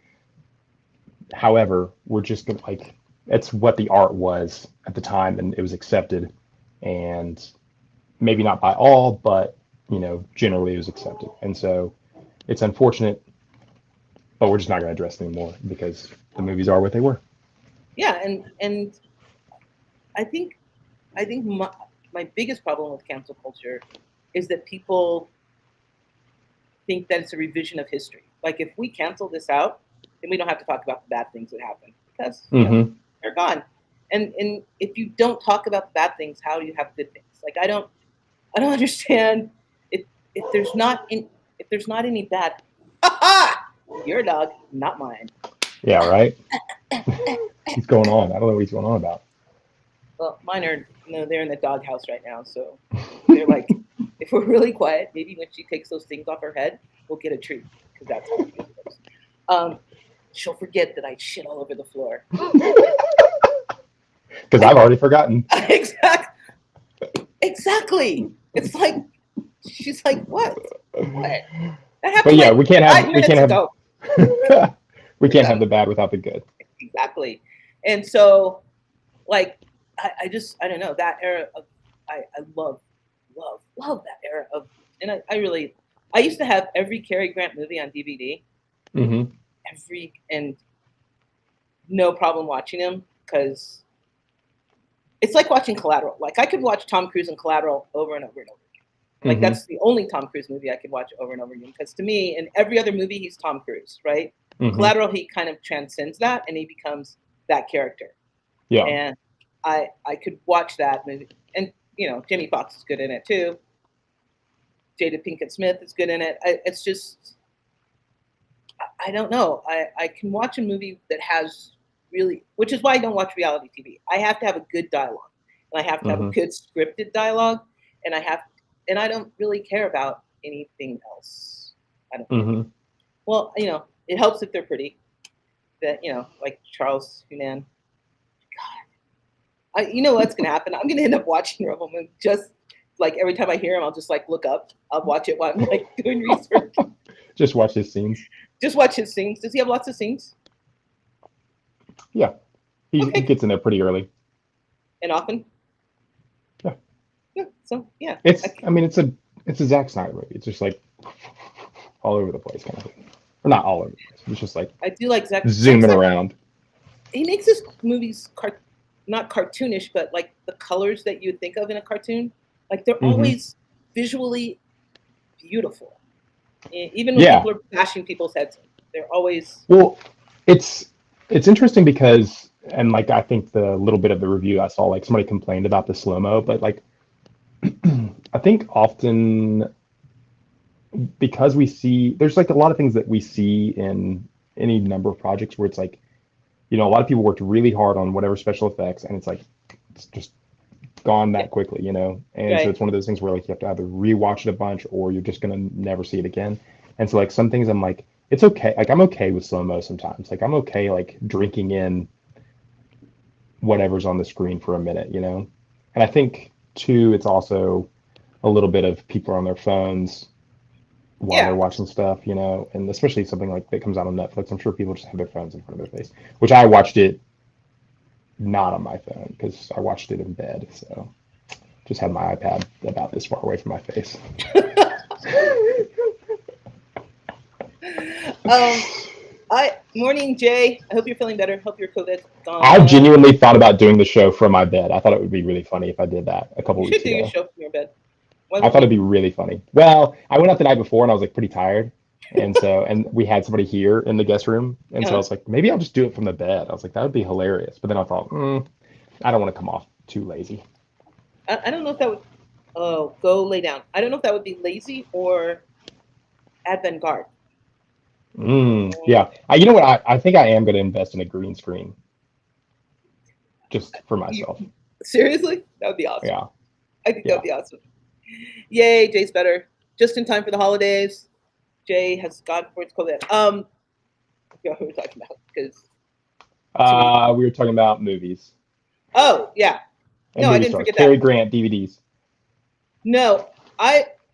However, we're just gonna like, it's what the art was at the time and it was accepted. And maybe not by all, but generally it was accepted. And so it's unfortunate, but we're just not going to address it anymore because the movies are what they were. Yeah, and I think my biggest problem with cancel culture is that people think that it's a revision of history. Like if we cancel this out, then we don't have to talk about the bad things that happened because Mm-hmm. they're gone. And if you don't talk about the bad things, how do you have good things? Like I don't understand if if there's not in if there's not any bad. Your dog, not mine. Yeah, right. What's going on? I don't know what he's going on about. Well, mine are they're in the doghouse right now, so they're like, if we're really quiet, maybe when she takes those things off her head, we'll get a treat because that's how it goes. Um, she'll forget that I shit all over the floor. Because I've already forgotten. exactly, exactly. It's like she's like, what? What? That But happened yeah, like we can't five have we minutes can't ago. have we can't have Exactly. the bad without the good. Exactly. And so, like, I don't know that era of I love that era of, and I used to have every Cary Grant movie on DVD, Mm-hmm. and no problem watching them because it's like watching Collateral. Like I could watch Tom Cruise in Collateral over and over and over again. Like Mm-hmm. that's the only Tom Cruise movie I could watch over and over again because to me, in every other movie, he's Tom Cruise, right? Mm-hmm. Collateral, he kind of transcends that and he becomes that character. Yeah. And I could watch that movie, and Jimmy Fox is good in it too. Jada Pinkett Smith is good in it. It's just I don't know. I can watch a movie that has really, which is why I don't watch reality TV. I have to have a good dialogue, and I have to have a Mm-hmm. good scripted dialogue, and I don't really care about anything else. I don't think. Mm-hmm. Well, it helps if they're pretty. That like Charles Hunan. You know what's gonna happen? I'm gonna end up watching Rebelman just like every time I hear him, I'll just like look up. I'll watch it while I'm like doing research. Just watch his scenes. Just watch his scenes. Does he have lots of scenes? Yeah, he Okay, gets in there pretty early. and often. Yeah, Yeah. So yeah, I mean, it's a Zack Snyder movie. It's just like all over the place kind of thing, or not all over the place. It's just like I do like Zack zooming Snyder. around. He makes his movies not cartoonish, but like the colors that you would think of in a cartoon. Like they're Mm-hmm. always visually beautiful. Even when Yeah. people are bashing people's heads in, they're always Well, it's it's interesting because, and like I think the little bit of the review I saw, like somebody complained about the slow mo, but like I think often because we see there's like a lot of things that we see in any number of projects where it's like, a lot of people worked really hard on whatever special effects, and it's like it's just gone yeah, that quickly, and so right. it's one of those things where like you have to either rewatch it a bunch or you're just gonna never see it again. And so like some things I'm like, it's okay, like I'm okay with slow mo sometimes, like I'm okay like drinking in whatever's on the screen for a minute. And I think too it's also a little bit of people on their phones while they're Yeah. watching stuff, and especially something like that comes out on Netflix. I'm sure people just have their phones in front of their face, which I watched it not on my phone because I watched it in bed. So just had my iPad about this far away from my face. um, Morning, Jay. I hope you're feeling better. Hope your COVID's I gone. genuinely thought about doing the show from my bed. I thought it would be really funny if I did that a couple You weeks should do your ago. show from your bed. Why I wouldn't thought it'd you? be really funny. Well, I went out the night before and I was like pretty tired. And we had somebody here in the guest room. And so I Uh, was like, maybe I'll just do it from the bed. I was like, that would be hilarious. But then I thought, I don't want to come off too lazy. I don't know if that would. Oh, go lay down. I don't know if that would be lazy or avant-garde. Yeah. You know what? I think I am going to invest in a green screen just for You, myself. seriously? That would be awesome. Yeah. I think that Yeah. would be awesome. Yay, Jay's better. Just in time for the holidays. Jay has gone for its COVID. Yeah, who are we talking about? Because We were talking about movies oh yeah, and no, I movie didn't stars. forget Cary that. Grant DVDs. No,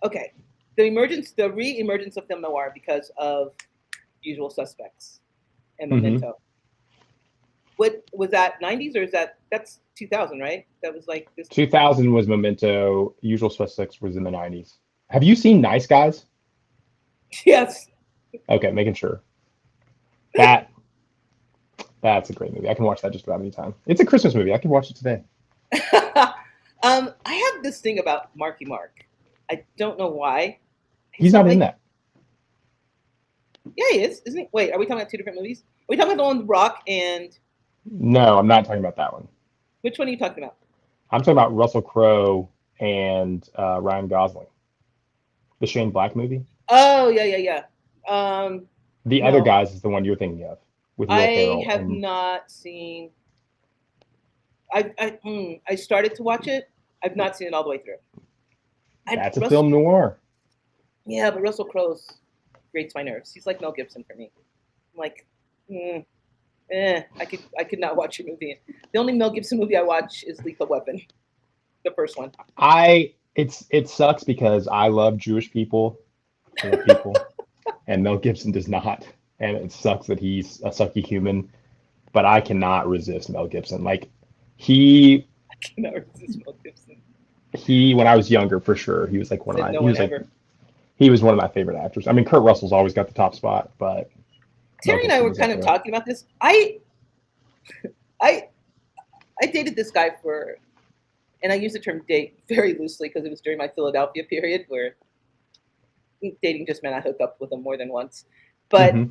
okay. The re-emergence of film noir because of Usual Suspects and Hmm. Memento. What was that? 90s or is that's 2000? Right? That was like this. 2000 was Memento. Usual Suspects was in the 90s. Have you seen Nice Guys? Yes. Okay, making sure. That that's a great movie. I can watch that just about any time. It's a Christmas movie. I can watch it today. I have this thing about Marky Mark. I don't know why. He's He's not not in like. that. Yeah, he is, isn't he? Wait, are we talking about two different movies? Are we talking about the one with Rock and No, I'm not talking about that one. which one are you talking about? I'm talking about Russell Crowe and Ryan Gosling. The Shane Black movie. Oh yeah, yeah, yeah. Um, The other no, guys is the one you're thinking of with Will I Ferrell have and not seen. I started to watch it. I've not seen it all the way through. that's a Russell, film noir. yeah, but Russell Crowe's grates my nerves. He's like Mel Gibson for me. I'm like, mm, I could not watch your movie. The only Mel Gibson movie I watch is Lethal Weapon, the first one. It sucks because I love Jewish people. I love people, and Mel Gibson does not. And it sucks that he's a sucky human, but I cannot resist Mel Gibson. Like he I cannot resist Mel Gibson. he when I was younger for sure, he was like Said no he one was like ever. he was one of my favorite actors. I mean, Kurt Russell's always got the top spot, but Mel Terry and I Gibson were was up kind of there. talking about this. I I dated this guy for, and I use the term date very loosely because it was during my Philadelphia period where dating just meant I hooked up with him more than once. But Hmm.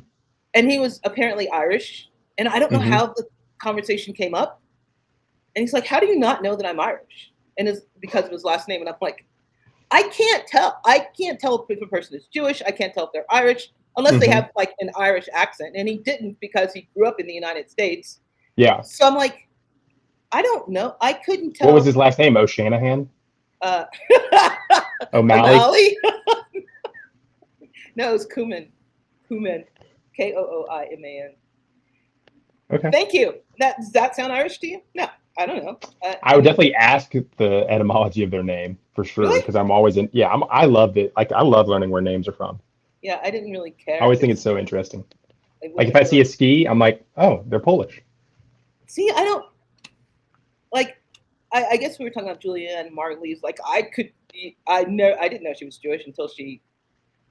and he was apparently Irish, and I don't know Hmm. how the conversation came up. And he's like, "How do you not know that I'm Irish?" And it's because of his last name. And I'm like, I can't tell. I can't tell if a person is Jewish. I can't tell if they're Irish unless they Hmm. have like an Irish accent. And he didn't because he grew up in the United States. Yeah. So I'm like, I don't know. I couldn't What was tell. his last name? O'Shanahan? Uh, O'Malley? O'Malley? No, it's Kuman. Kuman. Kooiman. Okay. Thank you. Does that sound Irish to you? No, I don't know. I I would mean, definitely ask the etymology of their name for sure really? because I'm always in. Yeah, I love it. Like I love learning where names are from. Yeah, I didn't really I care always think because it's so interesting. it Like if wasn't I see really. a ski, I'm like, oh, they're Polish. See, I don't like. I guess we were talking about Julia and Marley's. Like, I could. I know. I didn't know she was Jewish until she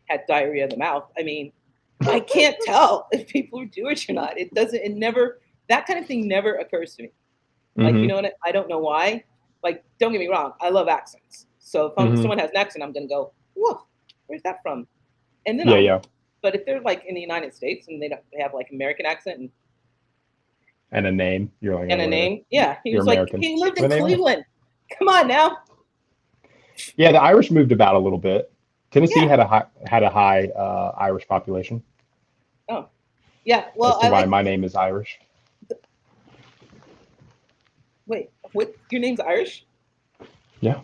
had diarrhea in the mouth. I mean, I can't tell if people are Jewish or not. It doesn't. It never. That kind of thing never occurs to me. Like, you Hmm. know what? I don't know why. Like, don't get me wrong. I love accents. So if Hmm. someone has an accent, I'm gonna go, whoa, where's that from? And then Yeah, I'll. yeah. But if they're like in the United States and they have like American accent And a name, you're like, oh, and a whatever. name, yeah, he You're was like American. he lived in And they are. Cleveland. Come on now. Yeah, the Irish moved about a little bit. Tennessee Yeah. had a high Irish population. Oh, yeah. As Well, to I why like. my name is Irish. Wait, what? Your name's Irish? Yeah.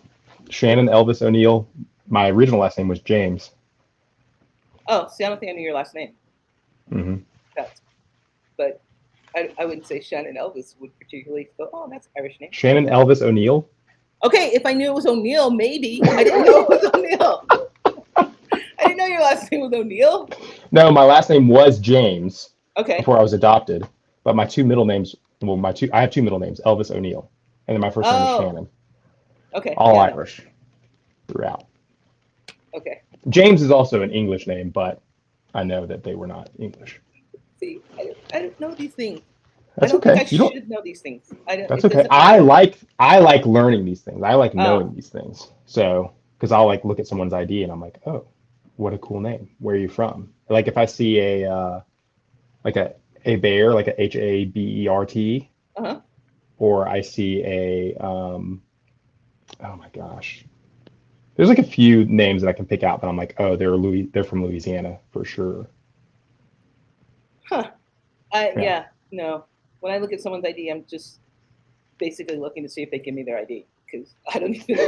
Shannon Elvis O'Neill. My original last name was James. Oh, see, I don't think I knew your last name. Hmm. That's, but I wouldn't say Shannon Elvis would particularly go, oh, that's an Irish name. Shannon Elvis O'Neill. Okay, if I knew it was O'Neill, maybe. I didn't know it was O'Neill. I I didn't know your last name was O'Neill. No, my last name was James Okay. before I was adopted, but my two middle names, well, I have two middle names, Elvis O'Neill, and then my first name is Oh, Shannon. okay. All Yeah, no. Irish throughout. Okay. James is also an English name, but I know that they were not English. See, I don't know these things. I That's don't think I okay. You don't. should know these things. I don't. That's It okay. doesn't matter. I like learning these things. I like Oh, knowing these things. So, because I'll like look at someone's ID and I'm like, oh, what a cool name. Where are you from? Like if I see like a bear, like a Habert, uh-huh. or I see oh my gosh, there's like a few names that I can pick out, but I'm like, oh, they're from Louisiana for sure. Huh. Yeah. Yeah. No. When I look at someone's ID, I'm just basically looking to see if they give me their ID because I don't even.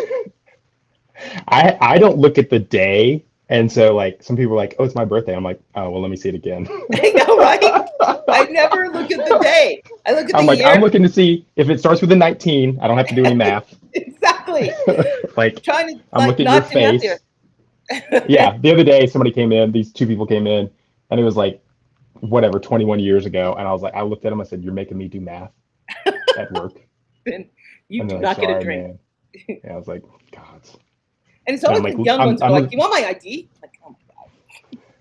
I don't look at the day, and so like some people are like, oh, it's my birthday. I'm like, oh well, let me see it again. I know, right? I never look at the day. I look at the I'm like, I'm year. looking to see if it starts with a 19. I don't have to do any math. Exactly. Like, Trying to I'm looking at your not do math here. face. Yeah, the other day somebody came in. These two people came in, and it was like whatever 21 years ago, and I was like, I looked at them. I said, "You're making me do math at work," And you and do they're like, not get a "Sorry, drink. man." Yeah, I was like, "God," And it's and always I'm like, the young ones that are I'm like, look. "You want my ID?" I'm like, oh my god,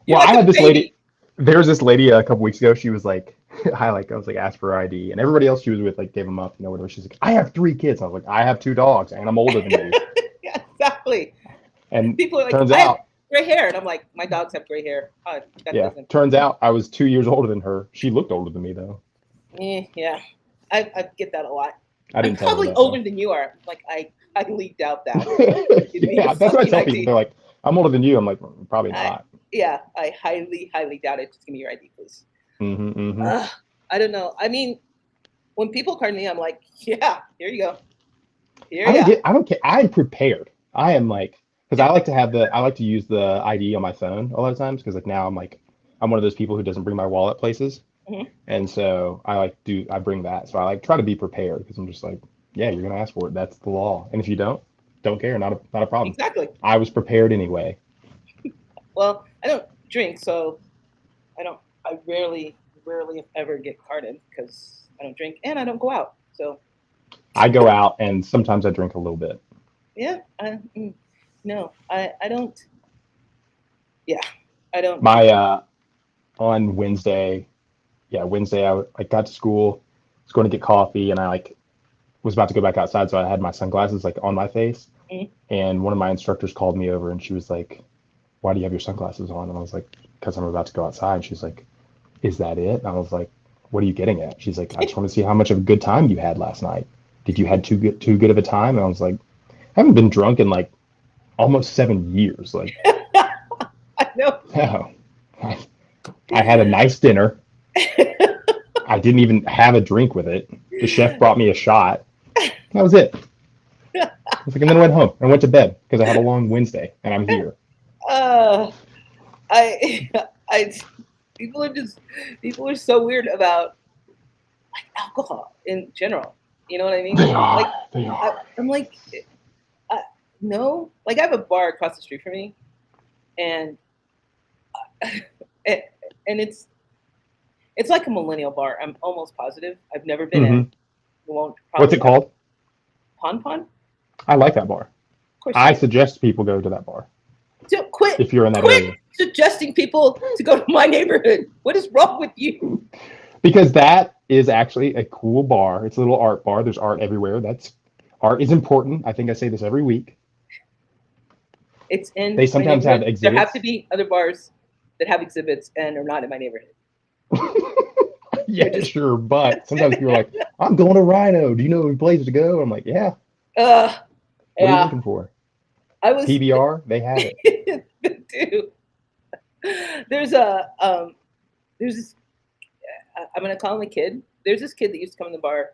you're Well, like I a had this baby. lady. There was this lady a couple weeks ago. She was like, I was like, asked for her ID, and everybody else she was with like gave them up, whatever. She's like, I have three kids. I was like, I have two dogs, and I'm older than you. Yeah, exactly. And People are like, turns "I have out, gray hair," and I'm like, "My dogs have gray hair." That yeah, doesn't. turns out I was 2 years older than her. She looked older than me though. Yeah, I get that a lot. I I'm didn't tell her probably that though. older than you are. Like I highly doubt that. Give me your Yeah, that's what I fucking tell people. ID. They're like, I'm older than you. I'm like, probably I not. Yeah, I highly doubt it. Just give me your ID, please. Hmm, hmm. Ugh, I don't know. I mean, when people card me, I'm like, yeah, here you go. Here you go. I don't care. I'm prepared. I am like, because I like to use the ID on my phone a lot of times because like now I'm one of those people who doesn't bring my wallet places. Mhm. And so I bring that. So I like try to be prepared because I'm just like, yeah, you're gonna ask for it. That's the law. And if you don't care, not a problem. Exactly. I was prepared anyway. Well, I don't drink, so I don't. I rarely ever get carded because I don't drink and I don't go out. So I go out and sometimes I drink a little bit. yeah, no, I don't. Yeah, I don't. My on Wednesday, yeah, Wednesday I got to school, was going to get coffee, and I like was about to go back outside, so I had my sunglasses like on my face, Mm, and one of my instructors called me over, and she was like, "Why do you have your sunglasses on?" And I was like, "Because I'm about to go outside." And she's like, "Is that it?" And I was like, "What are you getting at?" She's like, "I just want to see how much of a good time you had last night. Did you had too good of a time?" And I was like, "I haven't been drunk in like almost 7 years. Like, I know. no, I had a nice dinner. I didn't even have a drink with it. The chef brought me a shot. That was it. I was like, and then I went home and went to bed because I had a long Wednesday and I'm here." uh, I I people are just people are so weird about like alcohol in general. You know what I mean? They are. Like They are. I'm like, uh, no. Like I have a bar across the street from me, and and it's like a millennial bar. I'm almost positive. I've never been in. Hmm. Won't What's probably it never. called? Pon Pon? Of I like that bar. course you I do. suggest people go to that bar So quit if you're in that quit area suggesting people to go to my neighborhood. What is wrong with you? because that is actually a cool bar. It's a little art bar. There's art everywhere. That's art is important. I think I say this every week. It's in They my sometimes have neighborhood. There have to exhibits. be other bars that have exhibits and are not in my neighborhood. They're Yeah, just sure. But sometimes people are like, I'm going to Rhino. Do you know any places to go? I'm like, yeah. uh What are you yeah. looking for? I was PBR? They have it. dude. There's a there's this I'm gonna call him a kid. There's this kid that used to come in the bar,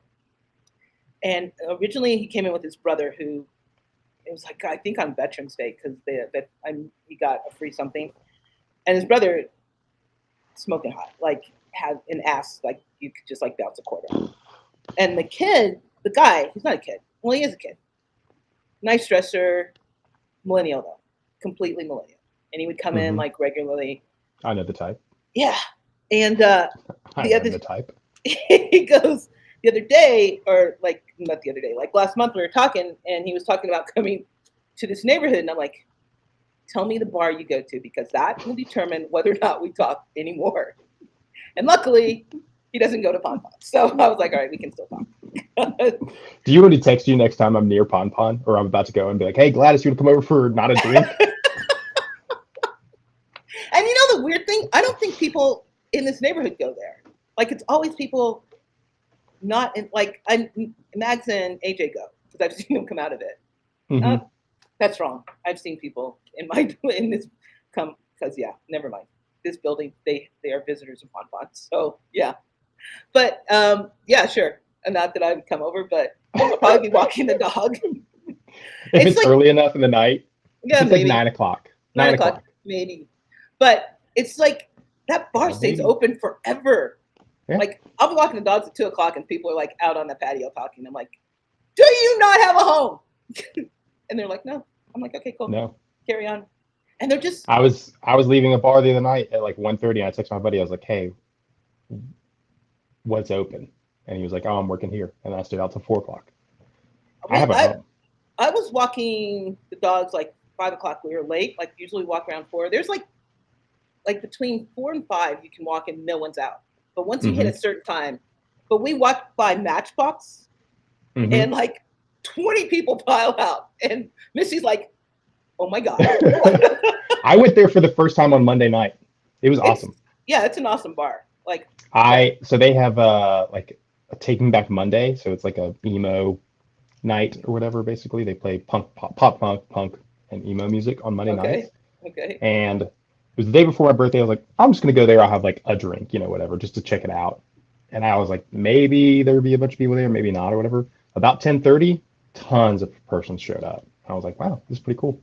and originally he came in with his brother, who it was like I think on Veterans Day because he got a free something, and his brother smoking hot, like had an ass like you could just like bounce a quarter on, and the kid, the guy, he's not a kid. Well, he is a kid. Nice dresser, millennial though, completely millennial. and he would come in Hmm. like regularly. I know the type. Yeah, and I the am other the type. he goes the other day, or like not the other day, like last month we were talking, and he was talking about coming to this neighborhood, and I'm like, tell me the bar you go to because that will determine whether or not we talk anymore. And luckily, he doesn't go to Pon Pon, so I was like, all right, we can still talk. Do you want to text you next time I'm near Pon Pon or I'm about to go and be like, hey, Gladys, you want to come over for not a drink? And you know the weird thing? I don't think people in this neighborhood go there. Like it's always people not in like Mags and AJ go because I've seen them come out of it. Hmm. Uh, that's wrong. I've seen people in my in this come because yeah, never mind. This building they are visitors of Pon Pon. So yeah, but yeah, sure. And not that I would come over, but I'll probably be walking the dog. If It's it's like early enough in the night, if yeah, it's like maybe 9 o'clock, 9 o'clock, maybe. But it's like that bar Yeah, stays maybe. open forever. Yeah. Like I'll be walking the dogs at 2 o'clock, and people are like out on the patio talking. I'm like, "Do you not have a home?" And they're like, "No." I'm like, "Okay, cool, No. carry on." And they're just I was leaving a bar the other night at like 1:30 and I texted my buddy, I was like, hey, what's open? And he was like, oh, I'm working here. And I stayed out till 4 o'clock. I we. have a home. I was walking the dogs like 5 o'clock. We were late. Like usually walk around 4. There's like between 4 and 5 you can walk and no one's out. But once you hit Hmm. a certain time, but we walked by Matchbox Hmm. and like 20 people pile out, and Missy's like, "Oh my god!" I went there for the first time on Monday night. It was It's awesome. yeah, it's an awesome bar. Like yeah, I so they have like a Taking Back Monday, so it's like a emo night or whatever. Basically, they play punk, and emo music on Monday nights. okay, okay, And it was the day before my birthday. I was like, I'm just gonna go there. I'll have like a drink, whatever, just to check it out. And I was like, maybe there'd be a bunch of people there, maybe not, or whatever. About 10:30, tons of persons showed up. I was like, wow, this is pretty cool.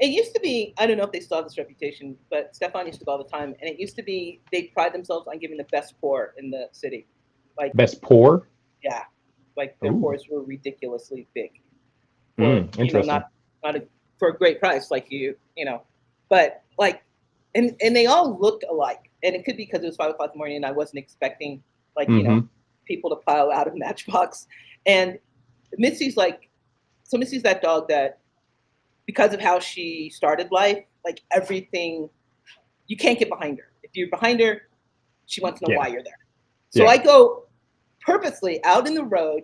it used to be, I don't know if they still have this reputation, but Stefan used to go all the time, and it used to be they pride themselves on giving the best pour in the city. Like Best pour. yeah, like their Ooh, pours were ridiculously big for interesting. not for a great price like but like and they all looked alike, and it could be because it was 5 o'clock in the morning and I wasn't expecting like Hmm. people to pile out of Matchbox, and Missy's like so Missy's that dog that because of how she started life, like everything you can't get behind her. If you're behind her, she wants to know Yeah, why you're there. So yeah. I go purposely out in the road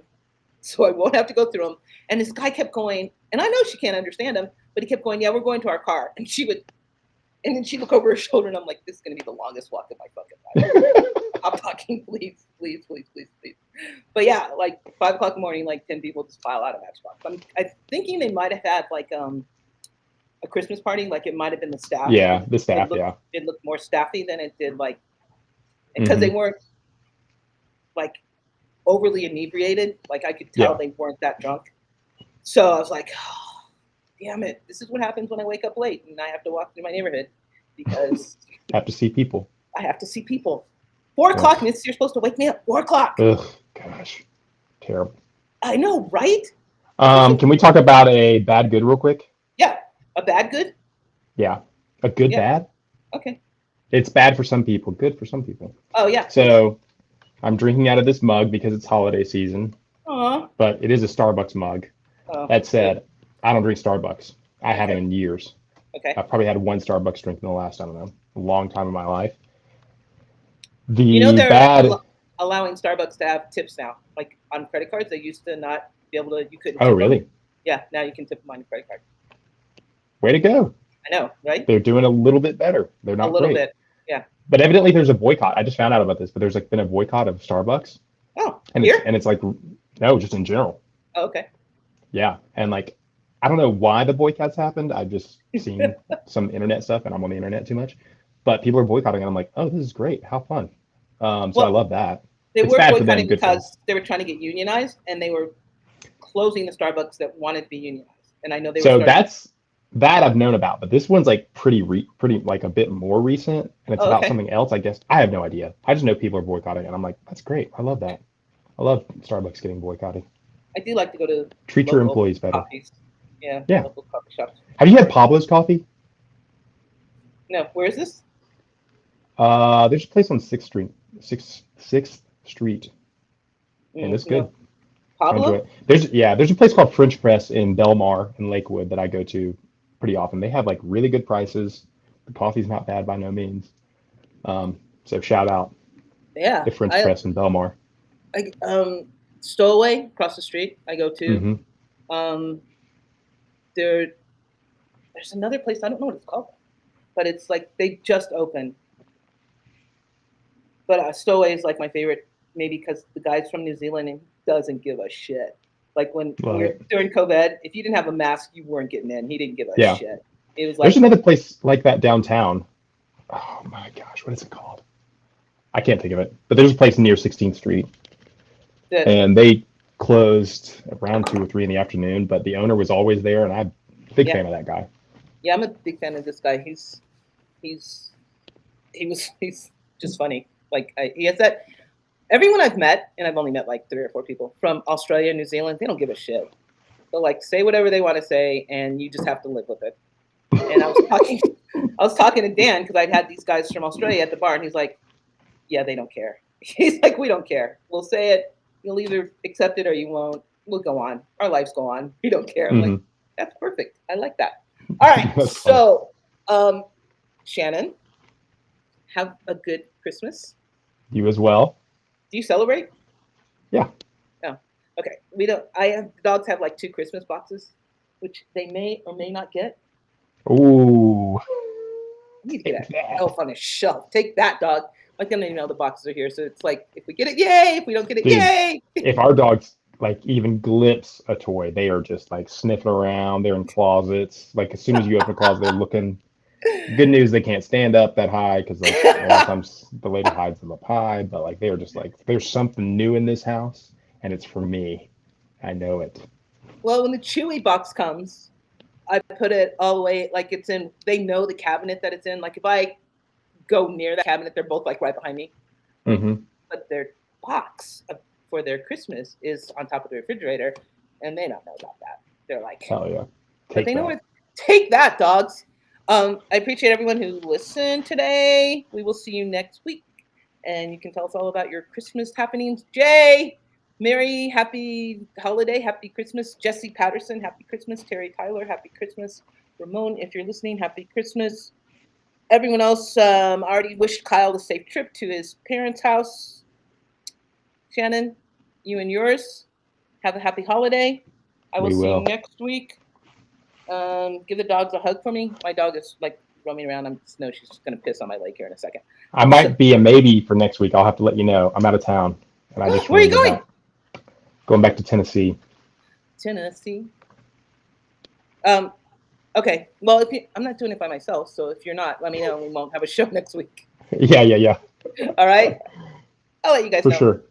so I won't have to go through them. And this guy kept going, and I know she can't understand him, but he kept going, yeah, we're going to our car. And she would, and then she'd look over her shoulder, and I'm like, this is going to be the longest walk of my fucking life. I'm talking, please, please, please, please, please. But yeah, like 5 o'clock in the morning, like 10 people just file out of Matchbox. I'm thinking they might have had like a Christmas party, like it might have been the staff. Yeah, the staff. Yeah. It looked more staffy than it did like because they Hmm. weren't like overly inebriated. Like I could tell Yeah. they weren't that drunk. So I was like, oh, damn it, this is what happens when I wake up late and I have to walk through my neighborhood because Have to see people. I have to see people. 4 o'clock, Ugh. Miss, you're supposed to wake me up. 4 o'clock. Ugh. Gosh. Terrible. I know, right? Especially, Can we talk about a bad good real quick? yeah, a bad good. Yeah. A good Yeah, bad? okay. It's bad for some people, good for some people. Oh yeah, please. So I'm drinking out of this mug because it's holiday season, Aw. but it is a Starbucks mug. Oh, That good. said, I don't drink Starbucks. I haven't Okay. in years. Okay. I've probably had one Starbucks drink in the last, I don't know, a long time in my life. You know The they're bad, allowing Starbucks to have tips now, like on credit cards. They used to not be able to. You couldn't oh, tip them. really? Yeah, now you can tip them on your credit card. Way to go. I know, right? They're doing a little bit better. They're A not little great. bit. Yeah. But evidently there's a boycott. I just found out about this, but there's like been a boycott of Starbucks. Oh, And it's here? and it's like no, just in general. Oh, okay. Yeah. And like I don't know why the boycotts happened. I've just seen some internet stuff and I'm on the internet too much. But people are boycotting and I'm like, oh, this is great. How fun. So I Well, love that. they It's were bad for them, boycotting good for them. because they were trying to get unionized, and they were closing the Starbucks that wanted to be unionized. And I know they were So starting. that I've known about, but this one's like pretty like a bit more recent, and it's Oh, about okay. something else. I guess I have no idea. I just know people are boycotting, and I'm like, that's great. I love that. I love Starbucks getting boycotted. I do like to go to Treat your local employees better. coffees. Yeah, Yeah. local coffee shops. Have you had Pablo's coffee? No, where is this? There's a place on Sixth Street, and it's No, good. I enjoy Pablo. it. There's a place called French Press in Belmar in Lakewood that I go to pretty often. They have like really good prices. The coffee's not bad by no means. So shout out Yeah, the French Press in Belmar. I Stowaway across the street. I go to. Hmm. Um, there, there's another place. I don't know what it's called, but it's like they just opened. But Stowaway is like my favorite, maybe because the guy's from New Zealand and doesn't give a shit. Like when Love we're it. during COVID, if you didn't have a mask, you weren't getting in. He didn't give a Yeah. shit. It was There's like another place like that downtown. Oh my gosh, what is it called? I can't think of it. But there's a place near 16th Street, that. and they closed around 2 or 3 in the afternoon. But the owner was always there, and I'm a big Yeah, fan of that guy. yeah. I'm a big fan of this guy. He's he's just funny. Like he has that. Everyone I've met, and I've only met like 3 or 4 people from Australia, New Zealand. They don't give a shit. They'll like say whatever they want to say, and you just have to live with it. And I was talking to Dan because I'd had these guys from Australia at the bar, and he's like, "Yeah, they don't care." He's like, "We don't care. We'll say it. You'll either accept it or you won't. We'll go on. Our lives go on. We don't care." I'm like, Hmm. "That's perfect. I like that." All right. That's funny. So, Shannon, have a good Christmas. You as well. Do you celebrate? Yeah. No. Okay. We don't. I have dogs have like 2 Christmas boxes, which they may or may not get. Ooh, You need to get take an that. elf on a shelf. Take that, dog. Like them, you know the boxes are here, so it's like if we get it, yay! If we don't get it, Dude, yay! if our dogs like even glimpse a toy, they are just like sniffing around. They're in closets. Like as soon as you open a closet, they're looking. Good news, they can't stand up that high because like a lot of times the lady hides them up high. But like they are just like there's something new in this house, and it's for me. I know it. Well, when the Chewy box comes, I put it all the way like it's in. They know the cabinet that it's in. Like if I go near that cabinet, they're both like right behind me. Hmm. But their box for their Christmas is on top of the refrigerator, and they don't know about that. They're like, Hell yeah, but take they know that. where. Take that, dogs. I appreciate everyone who listened today. We will see you next week, and you can tell us all about your Christmas happenings. Jay, Mary, happy holiday, happy Christmas. Jesse Patterson, happy Christmas. Terry Tyler, happy Christmas. Ramon, if you're listening, happy Christmas. Everyone else, already wished Kyle a safe trip to his parents' house. Shannon, you and yours, have a happy holiday. I will We see you will. next week. Give the dogs a hug for me. My dog is like roaming around. I just know she's just gonna piss on my leg here in a second. I might be a maybe for next week. I'll have to let you know. I'm out of town, and I just Where are you remembered going? that. Going back to Tennessee. Tennessee. Um, okay. Well, I'm not doing it by myself, so if you're not, let me know. We won't have a show next week. Yeah, yeah, yeah. All right. I'll let you guys For know. sure.